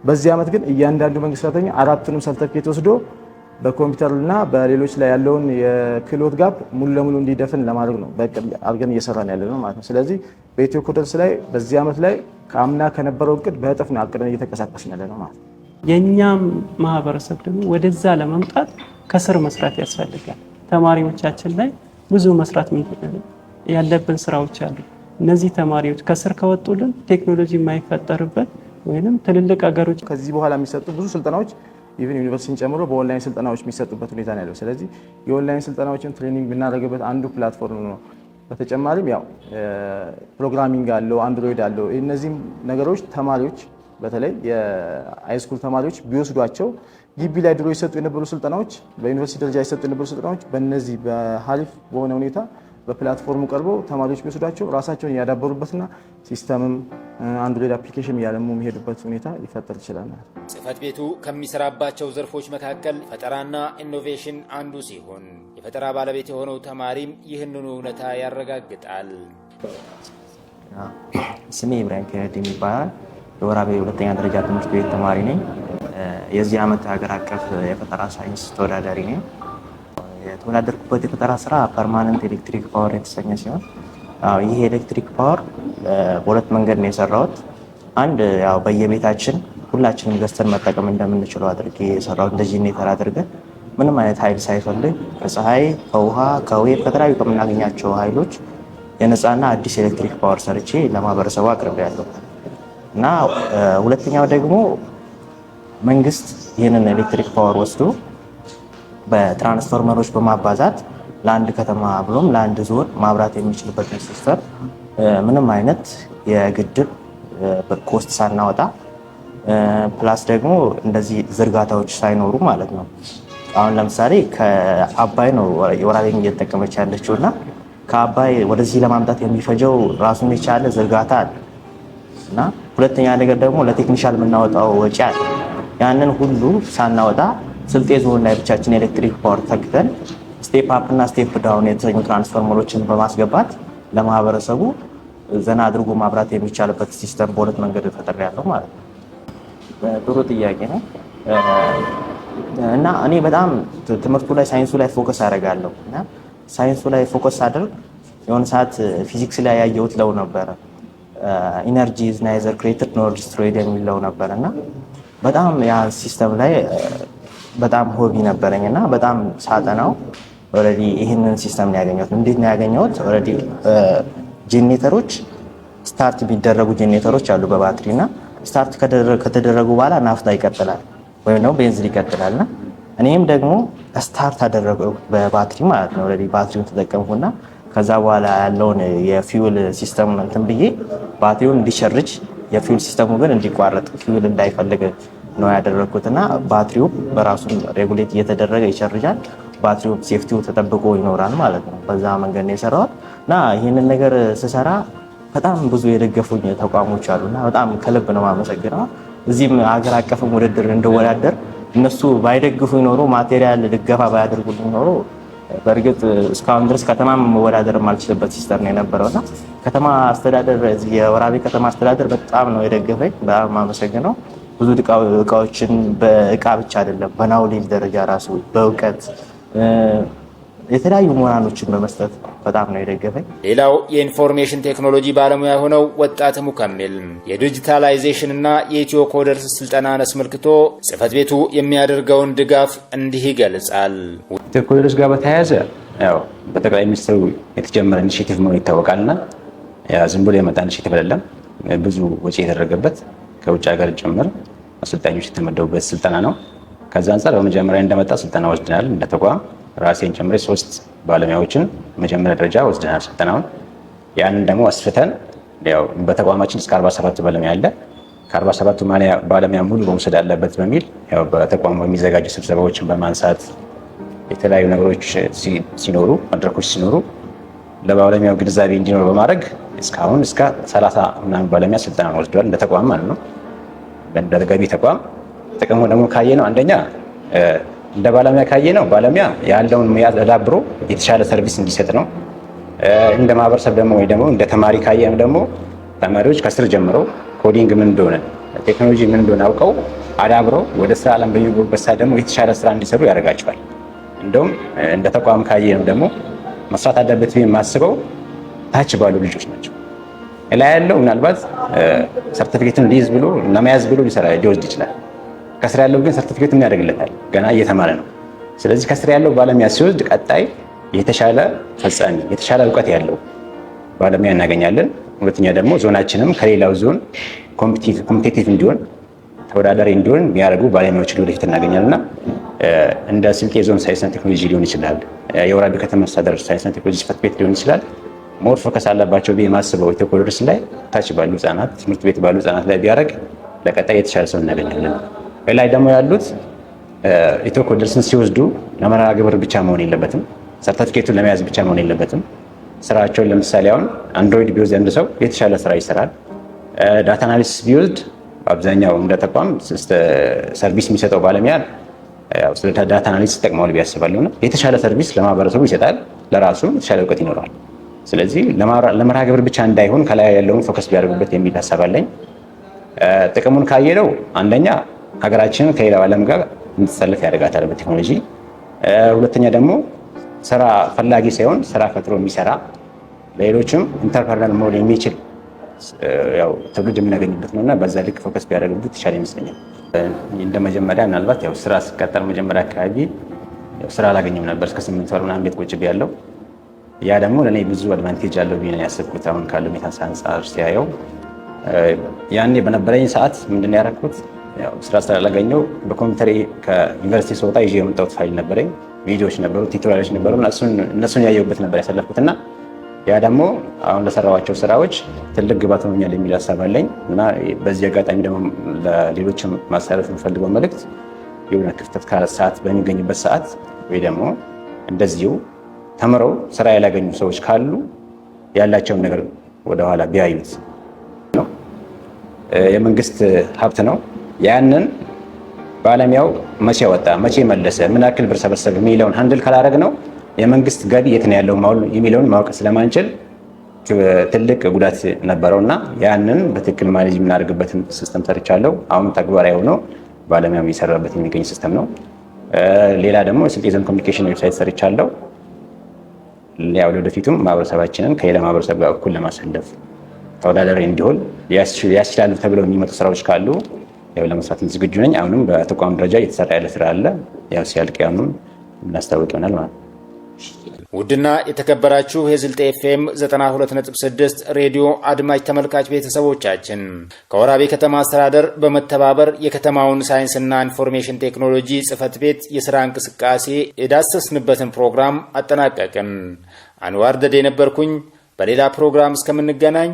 በዚህ ዓመት ግን እያንዳንዱ መንግስት ሰራተኛ 4ቱንም ሰርተፊኬት ወስዶ በኮምፒውተርና በሌሎች ላይ ያለውን የክህሎት ጋፕ ሙሉ ለሙሉ እንዲደፍን ለማድረግ ነው በእቅድ አድርገን እየሰራን ያለነው ማለት ነው። ስለዚህ በኢትዮ ኮደርስ ላይ በዚህ ዓመት ላይ ከአምና ከነበረው እቅድ በእጥፍ ነው አቅደን እየተንቀሳቀስን ያለነው ማለት ነው። የኛም ማህበረሰብ ደግሞ ወደዛ ለመምጣት ከስር መስራት ያስፈልጋል። ተማሪዎቻችን ላይ ብዙ መስራት ያለብን ስራዎች አሉ። እነዚህ ተማሪዎች ከስር ከወጡልን ቴክኖሎጂ የማይፈጠርበት ወይንም ትልልቅ ሀገሮች ከዚህ በኋላ የሚሰጡ ብዙ ስልጠናዎች ኢቭን ዩኒቨርሲቲን ጨምሮ በኦንላይን ስልጠናዎች የሚሰጡበት ሁኔታ ነው ያለው። ስለዚህ የኦንላይን ስልጠናዎችን ትሬኒንግ ብናደርግበት አንዱ ፕላትፎርም ነው። በተጨማሪም ያው ፕሮግራሚንግ አለው፣ አንድሮይድ አለው። እነዚህም ነገሮች ተማሪዎች በተለይ የሃይስኩል ተማሪዎች ቢወስዷቸው ግቢ ላይ ድሮ ይሰጡ የነበሩ ስልጠናዎች በዩኒቨርሲቲ ደረጃ ይሰጡ የነበሩ ስልጠናዎች በእነዚህ በሀሪፍ በሆነ ሁኔታ በፕላትፎርሙ ቀርበው ተማሪዎች ቢወስዷቸው ራሳቸውን እያዳበሩበትና ሲስተምም አንድሮይድ አፕሊኬሽን እያለሙ የሚሄዱበት ሁኔታ ሊፈጠር ይችላል። ጽህፈት ቤቱ ከሚሰራባቸው ዘርፎች መካከል ፈጠራና ኢኖቬሽን አንዱ ሲሆን የፈጠራ ባለቤት የሆነው ተማሪም ይህንኑ እውነታ ያረጋግጣል። ስሜ ኢብራሂም ከረዲም ይባላል። የወራቤ ሁለተኛ ደረጃ ትምህርት ቤት ተማሪ ነኝ። የዚህ ዓመት ሀገር አቀፍ የፈጠራ ሳይንስ ተወዳዳሪ ነኝ። የተወዳደርኩበት የፈጠራ ስራ ፐርማነንት ኤሌክትሪክ ፓወር የተሰኘ ሲሆን ይህ ኤሌክትሪክ ፓወር በሁለት መንገድ ነው የሰራሁት። አንድ ያው በየቤታችን ሁላችንም ገዝተን መጠቀም እንደምንችለው አድርጌ የሰራሁት እንደ ጄኔሬተር አድርገን ምንም አይነት ኃይል ሳይፈልግ ከፀሐይ፣ ከውሃ፣ ከዌብ ከተለያዩ ከምናገኛቸው ኃይሎች የነፃና አዲስ ኤሌክትሪክ ፓወር ሰርቼ ለማህበረሰቡ አቅርቤያለሁ። እና ሁለተኛው ደግሞ መንግስት ይህንን ኤሌክትሪክ ፓወር ወስዶ በትራንስፎርመሮች በማባዛት ለአንድ ከተማ ብሎም ለአንድ ዞን ማብራት የሚችልበትን ሲስተም ምንም አይነት የግድብ ኮስት ሳናወጣ ፕላስ ደግሞ እንደዚህ ዝርጋታዎች ሳይኖሩ ማለት ነው። አሁን ለምሳሌ ከአባይ ነው የወራቤ እየተጠቀመች ያለችው እና ከአባይ ወደዚህ ለማምጣት የሚፈጀው ራሱን የቻለ ዝርጋታ አለ እና ሁለተኛ ነገር ደግሞ ለቴክኒሻል የምናወጣው ወጪ አለ። ያንን ሁሉ ሳናወጣ ስልጤ ዞን ላይ ብቻችን ኤሌክትሪክ ፓወር ተክተን ስቴፕ አፕ እና ስቴፕ ዳውን የተሰኙ ትራንስፎርመሮችን በማስገባት ለማህበረሰቡ ዘና አድርጎ ማብራት የሚቻልበት ሲስተም በሁለት መንገድ ፈጥሬያለሁ ማለት ነው። ጥሩ ጥያቄ ነው እና እኔ በጣም ትምህርቱ ላይ ሳይንሱ ላይ ፎከስ አደርጋለሁ እና ሳይንሱ ላይ ፎከስ አድርግ የሆነ ሰዓት ፊዚክስ ላይ ያየሁት ለው ነበረ ኢነርጂ ኢዝ ናይዘር ክሬትድ ኖር ዲስትሮይድ የሚለው ነበር እና በጣም ያ ሲስተም ላይ በጣም ሆቢ ነበረኝ እና በጣም ሳጠናው ኦልሬዲ ይህንን ሲስተም ነው ያገኘሁት። እንዴት ነው ያገኘሁት? ኦልሬዲ ጄኔሬተሮች ስታርት የሚደረጉ ጄኔሬተሮች አሉ በባትሪ እና ስታርት ከተደረጉ በኋላ ናፍጣ ይቀጥላል ወይም ደግሞ ቤንዚን ይቀጥላል እና እኔም ደግሞ ስታርት አደረገው በባትሪ ማለት ነው። ኦልሬዲ ባትሪውን ተጠቀምኩና ከዛ በኋላ ያለውን የፊውል ሲስተም እንትን ብዬ ባትሪውን እንዲሸርጅ የፊውል ሲስተሙ ግን እንዲቋረጥ ፊውል እንዳይፈልግ ነው ያደረኩትና ባትሪው በራሱ ሬጉሌት እየተደረገ ይሸርጃል። ባትሪው ሴፍቲው ተጠብቆ ይኖራል ማለት ነው። በዛ መንገድ ነው የሰራሁት እና ይህንን ነገር ስሰራ በጣም ብዙ የደገፉኝ ተቋሞች አሉና በጣም ከልብ ነው የማመሰግነው። እዚህም ሀገር አቀፍም ውድድር እንደወዳደር እነሱ ባይደግፉኝ ኖሮ ማቴሪያል ድገፋ ባያደርጉልኝ ኖሮ በእርግጥ እስካሁን ድረስ ከተማም መወዳደር የማልችልበት ሲስተም ነው የነበረውና ከተማ አስተዳደር የወራቤ ከተማ አስተዳደር በጣም ነው የደገፈኝ። በጣም አመሰግነው። ብዙ እቃዎችን በእቃ ብቻ አይደለም በናውሌጅ ደረጃ ራሱ በእውቀት የተለያዩ ምሁራኖችን በመስጠት በጣም ነው የደገፈኝ። ሌላው የኢንፎርሜሽን ቴክኖሎጂ ባለሙያ የሆነው ወጣት ሙከሚል የዲጂታላይዜሽን እና የኢትዮ ኮደርስ ስልጠናን አስመልክቶ ጽህፈት ቤቱ የሚያደርገውን ድጋፍ እንዲህ ይገልጻል። ኢትዮ ኮደርስ ጋር በተያያዘ ያው በጠቅላይ ሚኒስትሩ የተጀመረ ኢኒሼቲቭ መሆኑ ይታወቃልና ዝም ብሎ የመጣ ኢኒሼቲቭ አይደለም። ብዙ ወጪ የተደረገበት ከውጭ ሀገር ጭምር አሰልጣኞች የተመደቡበት ስልጠና ነው። ከዛ አንጻር በመጀመሪያ እንደመጣ ስልጠና ወስደናል። እንደ ተቋም ራሴን ጨምሬ 3 ባለሙያዎችን መጀመሪያ ደረጃ ወስደናል ስልጠናውን። ያንን ደግሞ አስፍተን ያው በተቋማችን እስከ 47 ባለሙያ አለ። ከ47ቱ ባለሙያ ሙሉ በመውሰድ አለበት በሚል ያው በተቋሙ የሚዘጋጁ ስብሰባዎችን በማንሳት የተለያዩ ነገሮች ሲኖሩ መድረኮች ሲኖሩ ለባለሙያው ግንዛቤ እንዲኖር በማድረግ እስካሁን እስከ 30 ምናምን ባለሙያ ስልጠና ወስደዋል እንደ ተቋም ማለት ነው። እንደ ገቢ ተቋም ጥቅሙ ደግሞ ካየ ነው አንደኛ እንደ ባለሙያ ካየ ነው ባለሙያ ያለውን ሙያ አዳብሮ የተሻለ ሰርቪስ እንዲሰጥ ነው። እንደ ማህበረሰብ ደግሞ ወይ ደግሞ እንደ ተማሪ ካየም ደግሞ ተማሪዎች ከስር ጀምረው ኮዲንግ ምን እንደሆነ ቴክኖሎጂ ምን እንደሆነ አውቀው አዳብረው ወደ ስራ ዓለም በሚገቡበት ሰዓት ደግሞ የተሻለ ስራ እንዲሰሩ ያደርጋቸዋል። እንደውም እንደ ተቋም ካየ ነው ደግሞ መስራት አለበት የማስበው ታች ባሉ ልጆች ናቸው። ላይ ያለው ምናልባት ሰርቲፊኬቱን ሊይዝ ብሎ ለመያዝ ብሎ ሊወስድ ይችላል። ከስራ ያለው ግን ሰርቲፊኬት ምን ያደርግለታል? ገና እየተማረ ነው። ስለዚህ ከስራ ያለው ባለሙያ ሲወስድ ቀጣይ የተሻለ ፈጻሚ የተሻለ እውቀት ያለው ባለሙያ እናገኛለን። ሁለተኛ ደግሞ ዞናችንም ከሌላው ዞን ኮምፒቲቲቭ እንዲሆን ተወዳዳሪ እንዲሆን የሚያደርጉ ባለሙያዎችን ወደፊት እናገኛለንና እንደ ስልጤ ዞን ሳይንስና ቴክኖሎጂ ሊሆን ይችላል፣ የወራቤ ከተማ አስተዳደር ሳይንስና ቴክኖሎጂ ጽሕፈት ቤት ሊሆን ይችላል። ሞር ፎከስ አለባቸው ብዬ የማስበው ኢትዮ ኮደርስ ላይ ታች ባሉ ህጻናት ትምህርት ቤት ባሉ ህጻናት ላይ ቢያደርግ ለቀጣይ የተሻለ ሰው እናገኛለን። ላይ ደግሞ ያሉት ኢትዮ ኮደርስን ሲወስዱ ለመርሃ ግብር ብቻ መሆን የለበትም፣ ሰርቲፊኬቱን ለመያዝ ብቻ መሆን የለበትም። ስራቸውን ለምሳሌ አሁን አንድሮይድ ቢወስድ አንድ ሰው የተሻለ ስራ ይሰራል። ዳታ አናሊሲስ ቢወስድ አብዛኛው እንደ ተቋም ሰርቪስ የሚሰጠው ባለሙያ ስለ ዳታ አናሊሲስ ይጠቅመዋል ብዬ አስባለሁ። የተሻለ ሰርቪስ ለማህበረሰቡ ይሰጣል፣ ለራሱ የተሻለ እውቀት ይኖረዋል። ስለዚህ ለመርሃ ግብር ብቻ እንዳይሆን ከላይ ያለውን ፎከስ ቢያደርጉበት የሚል ሀሳብ አለኝ። ጥቅሙን ካየነው አንደኛ ሀገራችንን ከሌላው ዓለም ጋር እንድትሰለፍ ያደርጋታል በቴክኖሎጂ። ሁለተኛ ደግሞ ስራ ፈላጊ ሳይሆን ስራ ፈጥሮ የሚሰራ ለሌሎችም ኢንተርፕረነር መሆን የሚችል ያው ትውልድ የምናገኝበት ነውና በዛ ልክ ፎከስ ቢያደርጉበት የተሻለ ይመስለኛል። እንደ መጀመሪያ ምናልባት ያው ስራ ስቀጠር መጀመሪያ አካባቢ ስራ አላገኝም ነበር። እስከ 8 ወር ምናምን ቤት ቁጭ ብያለሁ። ያ ደግሞ ለእኔ ብዙ አድቫንቴጅ አለው ብዬ ነው ያሰብኩት። አሁን ካለው ሁኔታ አንጻር ሲያየው ያኔ በነበረኝ ሰዓት ምንድን ነው ያደረኩት? ያው ስራ ስላላገኘው በኮምፒውተር ከዩኒቨርሲቲ ስወጣ ይዤ የመጣሁት ፋይል ነበረኝ፣ ቪዲዮዎች ነበሩ፣ ቲዩቶሪያሎች ነበሩ። እነሱን ያየሁበት ነበር ያሳለፍኩት እና ያ ደግሞ አሁን ለሰራኋቸው ስራዎች ትልቅ ግባት ሆኖኛል የሚል ሀሳብ አለኝ እና በዚህ አጋጣሚ ደግሞ ለሌሎችም ማስተላለፍ የምፈልገው መልእክት የሆነ ክፍተት ሰዓት በሚገኝበት ሰዓት ወይ ደግሞ እንደዚሁ ተምረው ስራ ያላገኙ ሰዎች ካሉ ያላቸውን ነገር ወደኋላ ቢያዩት ነው። የመንግስት ሀብት ነው። ያንን ባለሙያው መቼ ወጣ፣ መቼ መለሰ፣ ምን ያክል ብር ሰበሰበ የሚለውን ሃንድል ካላደረግ ነው የመንግስት ገቢ የት ነው ያለው የሚለውን ማወቅ ስለማንችል ትልቅ ጉዳት ነበረውና ያንን በትክክል ማኔጅ የምናደርግበትን ሲስተም ሰርቻለሁ። አሁን ተግባራዊ ሆኖ ባለሙያው እየሰራበት የሚገኝ ሲስተም ነው። ሌላ ደግሞ የስልጤ ዞን ኮሚኒኬሽን ዌብሳይት ሰርቻለሁ። ያው ለወደፊቱም ማህበረሰባችንን ከሌላ ማህበረሰብ ጋር እኩል ለማሰለፍ ተወዳዳሪ እንዲሆን ያስችላሉ ተብለው የሚመጡ ስራዎች ካሉ ያው ለመስራት ዝግጁ ነኝ። አሁንም በተቋም ደረጃ እየተሰራ ያለ ስራ አለ። ያው ሲያልቅ ያኑን እናስታውቅ ይሆናል ማለት ነው። ውድና የተከበራችሁ የስልጤ ኤፍኤም 92.6 ሬዲዮ አድማጭ ተመልካች ቤተሰቦቻችን ከወራቤ ከተማ አስተዳደር በመተባበር የከተማውን ሳይንስና ኢንፎርሜሽን ቴክኖሎጂ ጽህፈት ቤት የስራ እንቅስቃሴ የዳሰስንበትን ፕሮግራም አጠናቀቅን። አንዋር ደዴ ነበርኩኝ። በሌላ ፕሮግራም እስከምንገናኝ